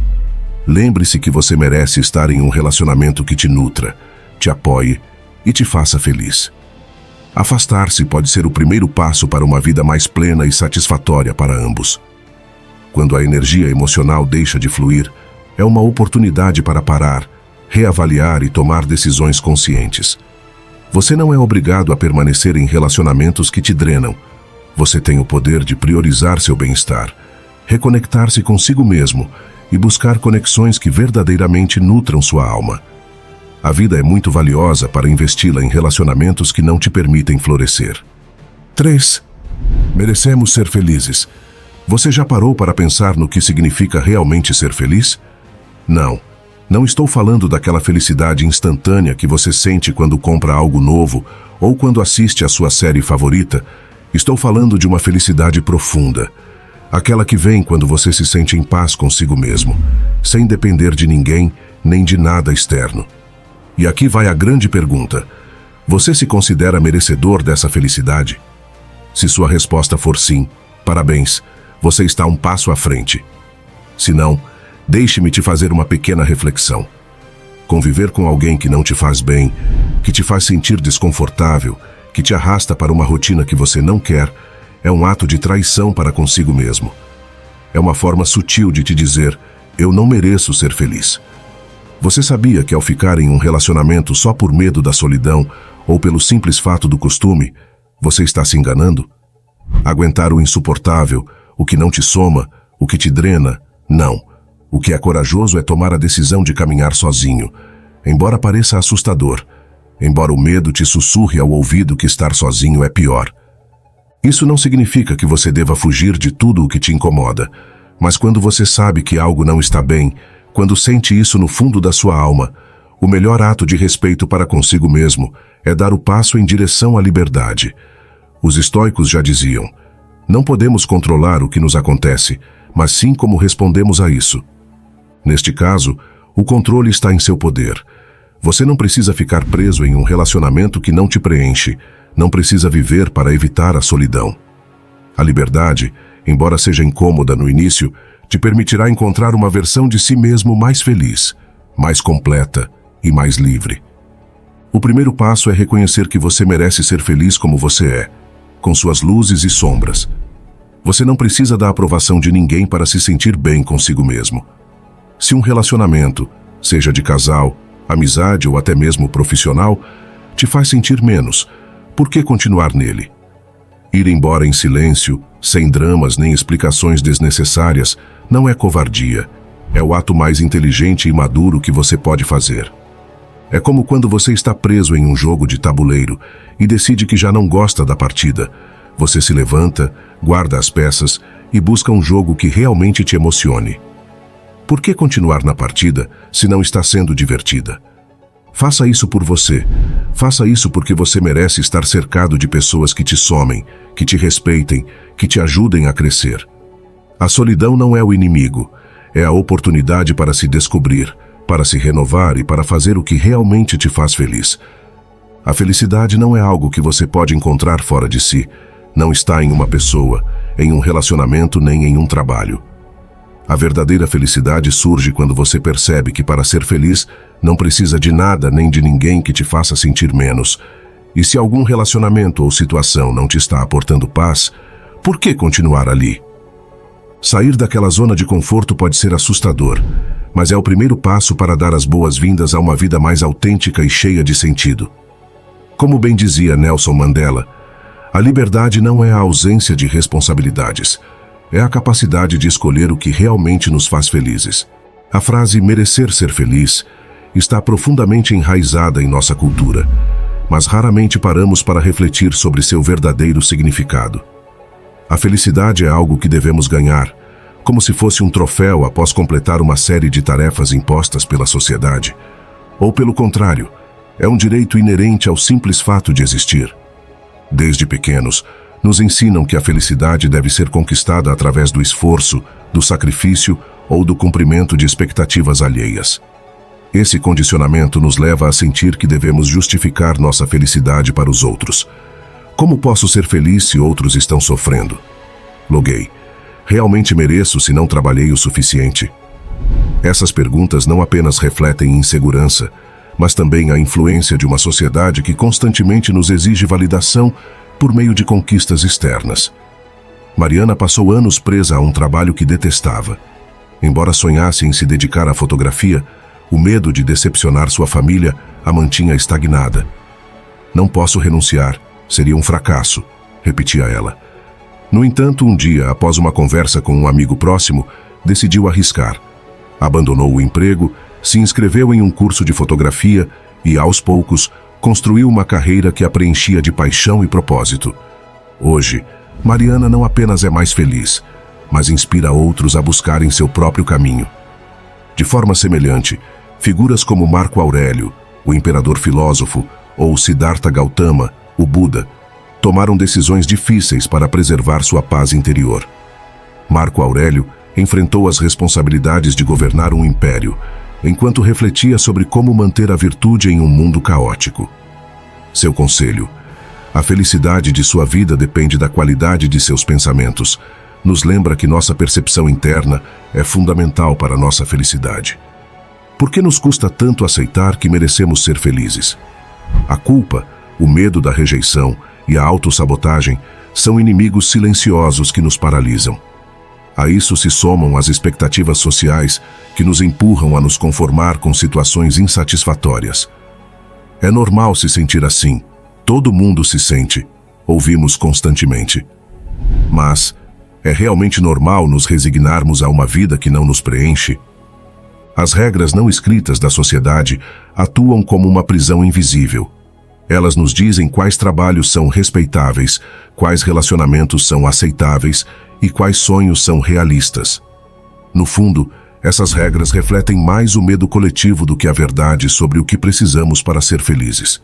Lembre-se que você merece estar em um relacionamento que te nutra, te apoie e te faça feliz. Afastar-se pode ser o primeiro passo para uma vida mais plena e satisfatória para ambos. Quando a energia emocional deixa de fluir, é uma oportunidade para parar, reavaliar e tomar decisões conscientes. Você não é obrigado a permanecer em relacionamentos que te drenam. Você tem o poder de priorizar seu bem-estar, reconectar-se consigo mesmo e buscar conexões que verdadeiramente nutram sua alma. A vida é muito valiosa para investi-la em relacionamentos que não te permitem florescer. 3. Merecemos ser felizes. Você já parou para pensar no que significa realmente ser feliz? Não estou falando daquela felicidade instantânea que você sente quando compra algo novo ou quando assiste à sua série favorita. Estou falando de uma felicidade profunda. Aquela que vem quando você se sente em paz consigo mesmo, sem depender de ninguém nem de nada externo. E aqui vai a grande pergunta: você se considera merecedor dessa felicidade? Se sua resposta for sim, parabéns, você está um passo à frente. Se não, deixe-me te fazer uma pequena reflexão. Conviver com alguém que não te faz bem, que te faz sentir desconfortável, que te arrasta para uma rotina que você não quer, é um ato de traição para consigo mesmo. É uma forma sutil de te dizer: eu não mereço ser feliz. Você sabia que ao ficar em um relacionamento só por medo da solidão ou pelo simples fato do costume, você está se enganando? Aguentar o insuportável, o que não te soma, o que te drena, não. O que é corajoso é tomar a decisão de caminhar sozinho, embora pareça assustador, embora o medo te sussurre ao ouvido que estar sozinho é pior. Isso não significa que você deva fugir de tudo o que te incomoda, mas quando você sabe que algo não está bem, quando sente isso no fundo da sua alma, o melhor ato de respeito para consigo mesmo é dar o passo em direção à liberdade. Os estoicos já diziam: não podemos controlar o que nos acontece, mas sim como respondemos a isso. Neste caso, o controle está em seu poder. Você não precisa ficar preso em um relacionamento que não te preenche, não precisa viver para evitar a solidão. A liberdade, embora seja incômoda no início, te permitirá encontrar uma versão de si mesmo mais feliz, mais completa e mais livre. O primeiro passo é reconhecer que você merece ser feliz como você é, com suas luzes e sombras. Você não precisa da aprovação de ninguém para se sentir bem consigo mesmo. Se um relacionamento, seja de casal, amizade ou até mesmo profissional, te faz sentir menos, por que continuar nele? Ir embora em silêncio, sem dramas nem explicações desnecessárias, não é covardia, É o ato mais inteligente e maduro que você pode fazer. É como quando você está preso em um jogo de tabuleiro e decide que já não gosta da partida. Você se levanta, guarda as peças e busca um jogo que realmente te emocione. Por que continuar na partida se não está sendo divertida? Faça isso por você. Faça isso porque você merece estar cercado de pessoas que te somem, que te respeitem, que te ajudem a crescer. A solidão não é o inimigo, é a oportunidade para se descobrir, para se renovar e para fazer o que realmente te faz feliz. A felicidade não é algo que você pode encontrar fora de si, não está em uma pessoa, em um relacionamento nem em um trabalho. A verdadeira felicidade surge quando você percebe que para ser feliz não precisa de nada nem de ninguém que te faça sentir menos. E se algum relacionamento ou situação não te está aportando paz, por que continuar ali? Sair daquela zona de conforto pode ser assustador, mas é o primeiro passo para dar as boas-vindas a uma vida mais autêntica e cheia de sentido. Como bem dizia Nelson Mandela, a liberdade não é a ausência de responsabilidades, é a capacidade de escolher o que realmente nos faz felizes. A frase merecer ser feliz está profundamente enraizada em nossa cultura, mas raramente paramos para refletir sobre seu verdadeiro significado. A felicidade é algo que devemos ganhar, como se fosse um troféu após completar uma série de tarefas impostas pela sociedade. Ou, pelo contrário, é um direito inerente ao simples fato de existir. Desde pequenos, nos ensinam que a felicidade deve ser conquistada através do esforço, do sacrifício ou do cumprimento de expectativas alheias. Esse condicionamento nos leva a sentir que devemos justificar nossa felicidade para os outros. Como posso ser feliz se outros estão sofrendo? Loguei. Realmente mereço se não trabalhei o suficiente? Essas perguntas não apenas refletem insegurança, mas também a influência de uma sociedade que constantemente nos exige validação por meio de conquistas externas. Mariana passou anos presa a um trabalho que detestava. Embora sonhasse em se dedicar à fotografia, o medo de decepcionar sua família a mantinha estagnada. Não posso renunciar, seria um fracasso, repetia ela. No entanto, um dia, após uma conversa com um amigo próximo, decidiu arriscar. Abandonou o emprego, se inscreveu em um curso de fotografia e, aos poucos, construiu uma carreira que a preenchia de paixão e propósito. Hoje, Mariana não apenas é mais feliz, mas inspira outros a buscarem seu próprio caminho. De forma semelhante, figuras como Marco Aurélio, o imperador filósofo, ou Siddhartha Gautama, o Buda, tomaram decisões difíceis para preservar sua paz interior. Marco Aurélio enfrentou as responsabilidades de governar um império, enquanto refletia sobre como manter a virtude em um mundo caótico. Seu conselho: a felicidade de sua vida depende da qualidade de seus pensamentos, nos lembra que nossa percepção interna é fundamental para nossa felicidade. Por que nos custa tanto aceitar que merecemos ser felizes? A culpa, o medo da rejeição e a autossabotagem são inimigos silenciosos que nos paralisam. A isso se somam as expectativas sociais que nos empurram a nos conformar com situações insatisfatórias. É normal se sentir assim, todo mundo se sente, ouvimos constantemente. Mas é realmente normal nos resignarmos a uma vida que não nos preenche? As regras não escritas da sociedade atuam como uma prisão invisível. Elas nos dizem quais trabalhos são respeitáveis, quais relacionamentos são aceitáveis e quais sonhos são realistas. No fundo, essas regras refletem mais o medo coletivo do que a verdade sobre o que precisamos para ser felizes.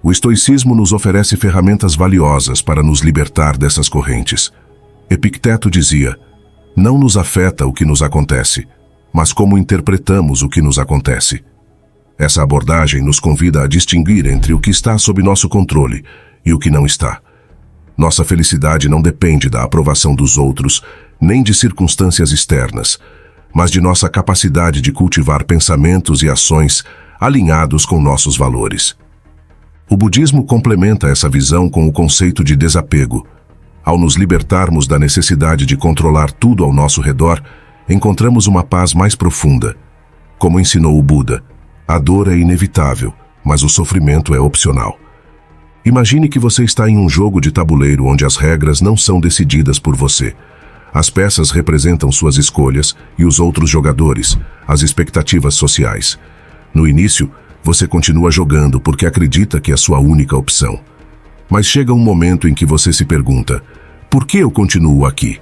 O estoicismo nos oferece ferramentas valiosas para nos libertar dessas correntes. Epicteto dizia: não nos afeta o que nos acontece, mas como interpretamos o que nos acontece. Essa abordagem nos convida a distinguir entre o que está sob nosso controle e o que não está. Nossa felicidade não depende da aprovação dos outros, nem de circunstâncias externas, mas de nossa capacidade de cultivar pensamentos e ações alinhados com nossos valores. O budismo complementa essa visão com o conceito de desapego. Ao nos libertarmos da necessidade de controlar tudo ao nosso redor, encontramos uma paz mais profunda. Como ensinou o Buda, a dor é inevitável, mas o sofrimento é opcional. Imagine que você está em um jogo de tabuleiro onde as regras não são decididas por você. As peças representam suas escolhas e os outros jogadores, as expectativas sociais. No início, você continua jogando porque acredita que é sua única opção. Mas chega um momento em que você se pergunta: por que eu continuo aqui?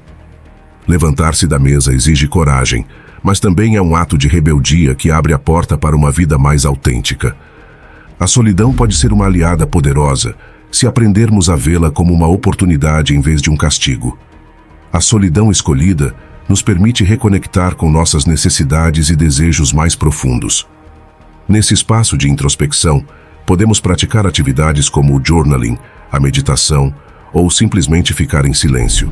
Levantar-se da mesa exige coragem, mas também é um ato de rebeldia que abre a porta para uma vida mais autêntica. A solidão pode ser uma aliada poderosa se aprendermos a vê-la como uma oportunidade em vez de um castigo. A solidão escolhida nos permite reconectar com nossas necessidades e desejos mais profundos. Nesse espaço de introspecção, podemos praticar atividades como o journaling, a meditação ou simplesmente ficar em silêncio.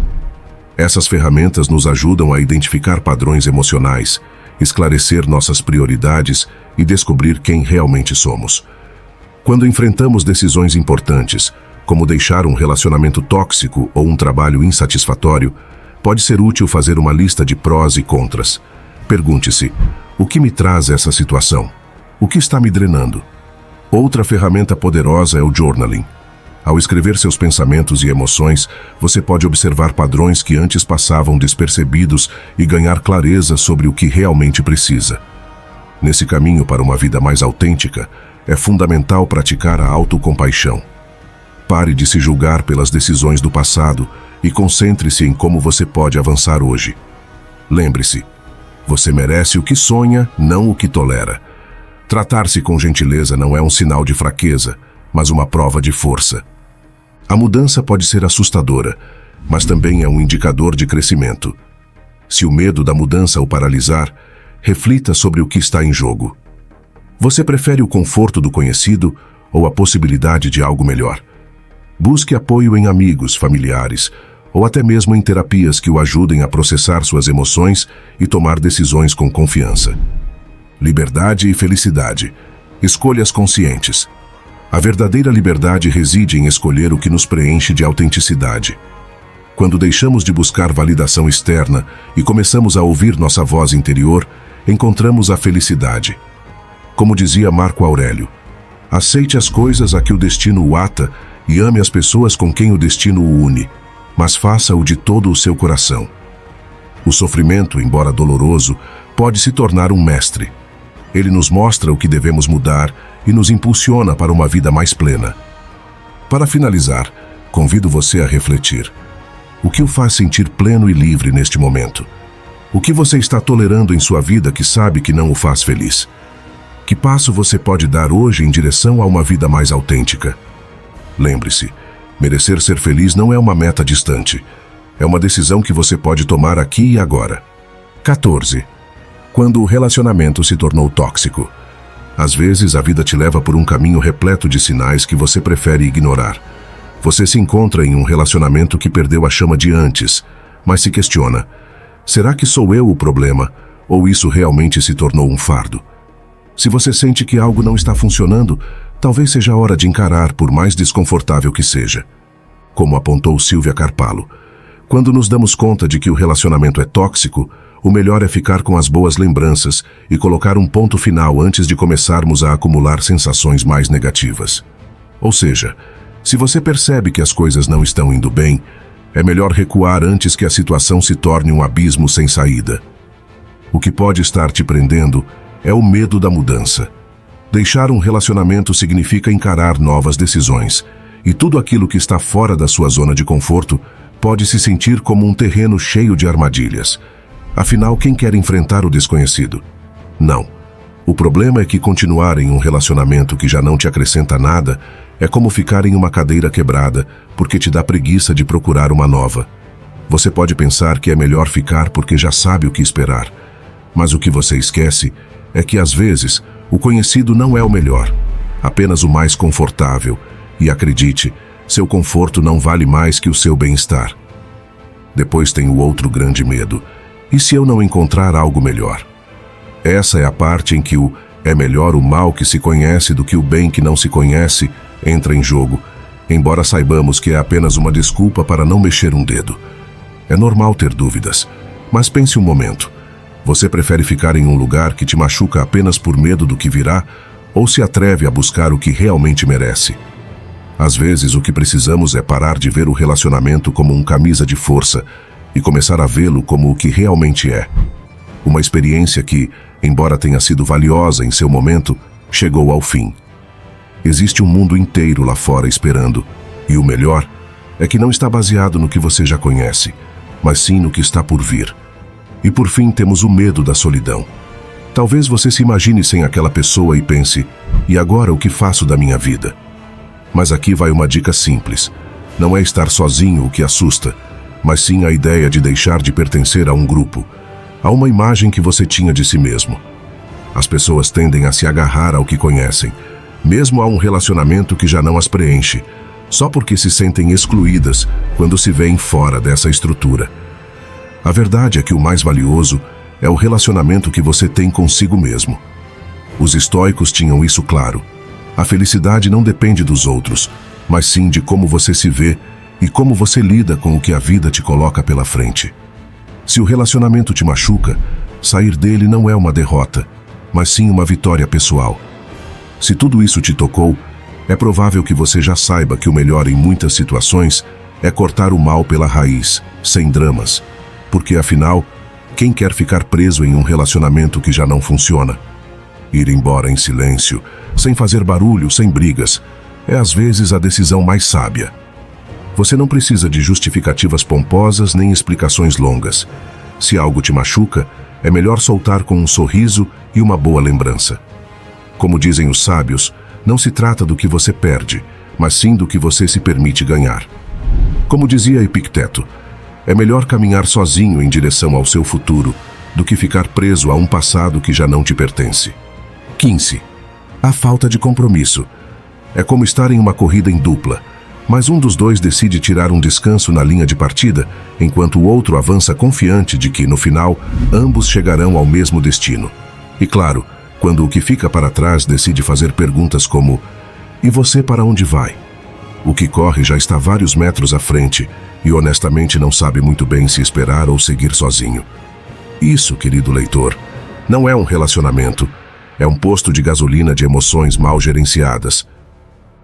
Essas ferramentas nos ajudam a identificar padrões emocionais, esclarecer nossas prioridades e descobrir quem realmente somos. Quando enfrentamos decisões importantes, como deixar um relacionamento tóxico ou um trabalho insatisfatório, pode ser útil fazer uma lista de prós e contras. Pergunte-se: o que me traz essa situação? O que está me drenando? Outra ferramenta poderosa é o journaling. Ao escrever seus pensamentos e emoções, você pode observar padrões que antes passavam despercebidos e ganhar clareza sobre o que realmente precisa. Nesse caminho para uma vida mais autêntica, é fundamental praticar a autocompaixão. Pare de se julgar pelas decisões do passado e concentre-se em como você pode avançar hoje. Lembre-se, você merece o que sonha, não o que tolera. Tratar-se com gentileza não é um sinal de fraqueza, mas uma prova de força. A mudança pode ser assustadora, mas também é um indicador de crescimento. Se o medo da mudança o paralisar, reflita sobre o que está em jogo. Você prefere o conforto do conhecido ou a possibilidade de algo melhor? Busque apoio em amigos, familiares ou até mesmo em terapias que o ajudem a processar suas emoções e tomar decisões com confiança. Liberdade e felicidade. Escolhas conscientes. A verdadeira liberdade reside em escolher o que nos preenche de autenticidade. Quando deixamos de buscar validação externa e começamos a ouvir nossa voz interior, encontramos a felicidade. Como dizia Marco Aurélio, aceite as coisas a que o destino o ata e ame as pessoas com quem o destino o une, mas faça-o de todo o seu coração. O sofrimento, embora doloroso, pode se tornar um mestre. Ele nos mostra o que devemos mudar e nos impulsiona para uma vida mais plena. Para finalizar, convido você a refletir. O que o faz sentir pleno e livre neste momento? O que você está tolerando em sua vida que sabe que não o faz feliz? Que passo você pode dar hoje em direção a uma vida mais autêntica? Lembre-se, merecer ser feliz não é uma meta distante. É uma decisão que você pode tomar aqui e agora. 14. Quando o relacionamento se tornou tóxico. Às vezes, a vida te leva por um caminho repleto de sinais que você prefere ignorar. Você se encontra em um relacionamento que perdeu a chama de antes, mas se questiona: será que sou eu o problema, ou isso realmente se tornou um fardo? Se você sente que algo não está funcionando, talvez seja a hora de encarar, por mais desconfortável que seja. Como apontou Sylvia Carpalo, quando nos damos conta de que o relacionamento é tóxico, o melhor é ficar com as boas lembranças e colocar um ponto final antes de começarmos a acumular sensações mais negativas. Ou seja, se você percebe que as coisas não estão indo bem, é melhor recuar antes que a situação se torne um abismo sem saída. O que pode estar te prendendo é o medo da mudança. Deixar um relacionamento significa encarar novas decisões, e tudo aquilo que está fora da sua zona de conforto pode se sentir como um terreno cheio de armadilhas. Afinal, quem quer enfrentar o desconhecido? Não. O problema é que continuar em um relacionamento que já não te acrescenta nada é como ficar em uma cadeira quebrada, porque te dá preguiça de procurar uma nova. Você pode pensar que é melhor ficar porque já sabe o que esperar, mas o que você esquece é que, às vezes, o conhecido não é o melhor, apenas o mais confortável, e acredite, seu conforto não vale mais que o seu bem-estar. Depois tem o outro grande medo: e se eu não encontrar algo melhor? Essa é a parte em que o é melhor o mal que se conhece do que o bem que não se conhece entra em jogo, embora saibamos que é apenas uma desculpa para não mexer um dedo. É normal ter dúvidas, mas pense um momento. Você prefere ficar em um lugar que te machuca apenas por medo do que virá, ou se atreve a buscar o que realmente merece? Às vezes, o que precisamos é parar de ver o relacionamento como um camisa de força e começar a vê-lo como o que realmente é. Uma experiência que, embora tenha sido valiosa em seu momento, chegou ao fim. Existe um mundo inteiro lá fora esperando, e o melhor é que não está baseado no que você já conhece, mas sim no que está por vir. E por fim temos o medo da solidão. Talvez você se imagine sem aquela pessoa e pense, e agora o que faço da minha vida? Mas aqui vai uma dica simples. Não é estar sozinho o que assusta, mas sim a ideia de deixar de pertencer a um grupo, a uma imagem que você tinha de si mesmo. As pessoas tendem a se agarrar ao que conhecem, mesmo a um relacionamento que já não as preenche, só porque se sentem excluídas quando se veem fora dessa estrutura. A verdade é que o mais valioso é o relacionamento que você tem consigo mesmo. Os estoicos tinham isso claro. A felicidade não depende dos outros, mas sim de como você se vê e como você lida com o que a vida te coloca pela frente. Se o relacionamento te machuca, sair dele não é uma derrota, mas sim uma vitória pessoal. Se tudo isso te tocou, é provável que você já saiba que o melhor em muitas situações é cortar o mal pela raiz, sem dramas. Porque, afinal, quem quer ficar preso em um relacionamento que já não funciona? Ir embora em silêncio, sem fazer barulho, sem brigas, é às vezes a decisão mais sábia. Você não precisa de justificativas pomposas nem explicações longas. Se algo te machuca, é melhor soltar com um sorriso e uma boa lembrança. Como dizem os sábios, não se trata do que você perde, mas sim do que você se permite ganhar. Como dizia Epicteto, é melhor caminhar sozinho em direção ao seu futuro do que ficar preso a um passado que já não te pertence. 15. A falta de compromisso. É como estar em uma corrida em dupla, mas um dos dois decide tirar um descanso na linha de partida, enquanto o outro avança confiante de que, no final, ambos chegarão ao mesmo destino. E claro, quando o que fica para trás decide fazer perguntas como: "E você para onde vai?" O que corre já está vários metros à frente e honestamente não sabe muito bem se esperar ou seguir sozinho. Isso, querido leitor, não é um relacionamento, é um posto de gasolina de emoções mal gerenciadas.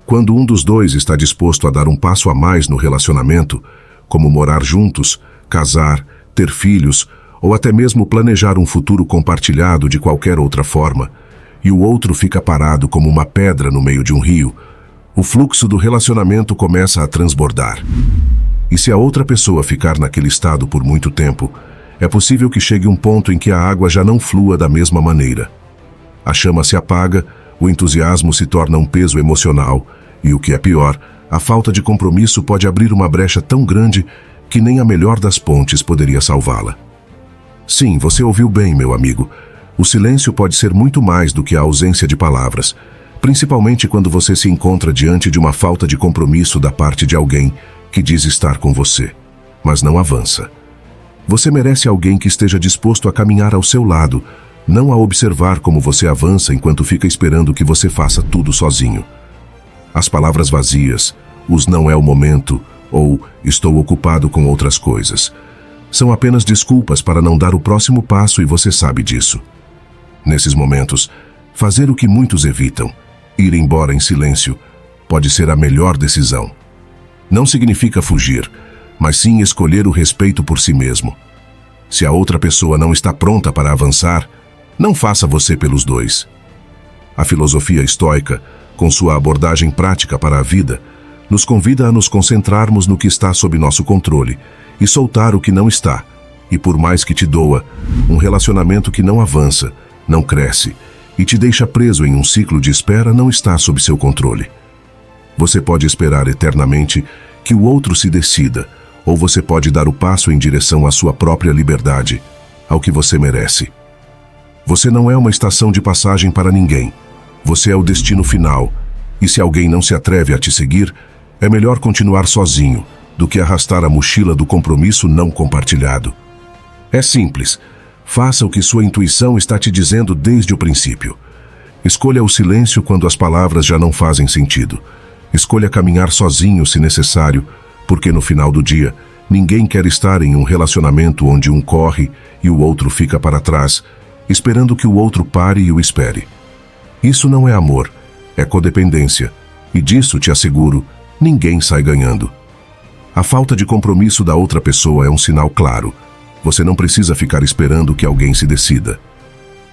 Quando um dos dois está disposto a dar um passo a mais no relacionamento, como morar juntos, casar, ter filhos, ou até mesmo planejar um futuro compartilhado de qualquer outra forma, e o outro fica parado como uma pedra no meio de um rio, o fluxo do relacionamento começa a transbordar. E se a outra pessoa ficar naquele estado por muito tempo, é possível que chegue um ponto em que a água já não flua da mesma maneira. A chama se apaga, o entusiasmo se torna um peso emocional, e o que é pior, a falta de compromisso pode abrir uma brecha tão grande que nem a melhor das pontes poderia salvá-la. Sim, você ouviu bem, meu amigo. O silêncio pode ser muito mais do que a ausência de palavras, principalmente quando você se encontra diante de uma falta de compromisso da parte de alguém que diz estar com você, mas não avança. Você merece alguém que esteja disposto a caminhar ao seu lado, não a observar como você avança enquanto fica esperando que você faça tudo sozinho. As palavras vazias, os "não é o momento" ou "estou ocupado com outras coisas", são apenas desculpas para não dar o próximo passo e você sabe disso. Nesses momentos, fazer o que muitos evitam, ir embora em silêncio, pode ser a melhor decisão. Não significa fugir, mas sim escolher o respeito por si mesmo. Se a outra pessoa não está pronta para avançar, não faça você pelos dois. A filosofia estoica, com sua abordagem prática para a vida, nos convida a nos concentrarmos no que está sob nosso controle e soltar o que não está. E por mais que te doa, um relacionamento que não avança, não cresce e te deixa preso em um ciclo de espera não está sob seu controle. Você pode esperar eternamente que o outro se decida, ou você pode dar o passo em direção à sua própria liberdade, ao que você merece. Você não é uma estação de passagem para ninguém. Você é o destino final, e se alguém não se atreve a te seguir, é melhor continuar sozinho do que arrastar a mochila do compromisso não compartilhado. É simples. Faça o que sua intuição está te dizendo desde o princípio. Escolha o silêncio quando as palavras já não fazem sentido. Escolha caminhar sozinho se necessário, porque no final do dia, ninguém quer estar em um relacionamento onde um corre e o outro fica para trás, esperando que o outro pare e o espere. Isso não é amor, é codependência, e disso, te asseguro, ninguém sai ganhando. A falta de compromisso da outra pessoa é um sinal claro. Você não precisa ficar esperando que alguém se decida.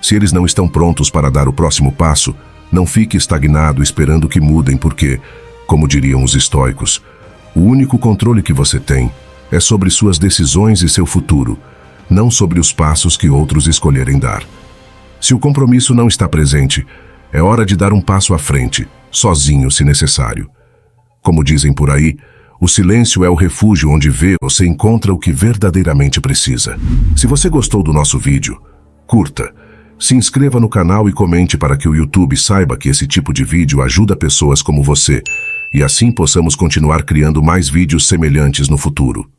Se eles não estão prontos para dar o próximo passo, não fique estagnado esperando que mudem porque, como diriam os estoicos, o único controle que você tem é sobre suas decisões e seu futuro, não sobre os passos que outros escolherem dar. Se o compromisso não está presente, é hora de dar um passo à frente, sozinho se necessário. Como dizem por aí, o silêncio é o refúgio onde você encontra o que verdadeiramente precisa. Se você gostou do nosso vídeo, curta, se inscreva no canal e comente para que o YouTube saiba que esse tipo de vídeo ajuda pessoas como você, e assim possamos continuar criando mais vídeos semelhantes no futuro.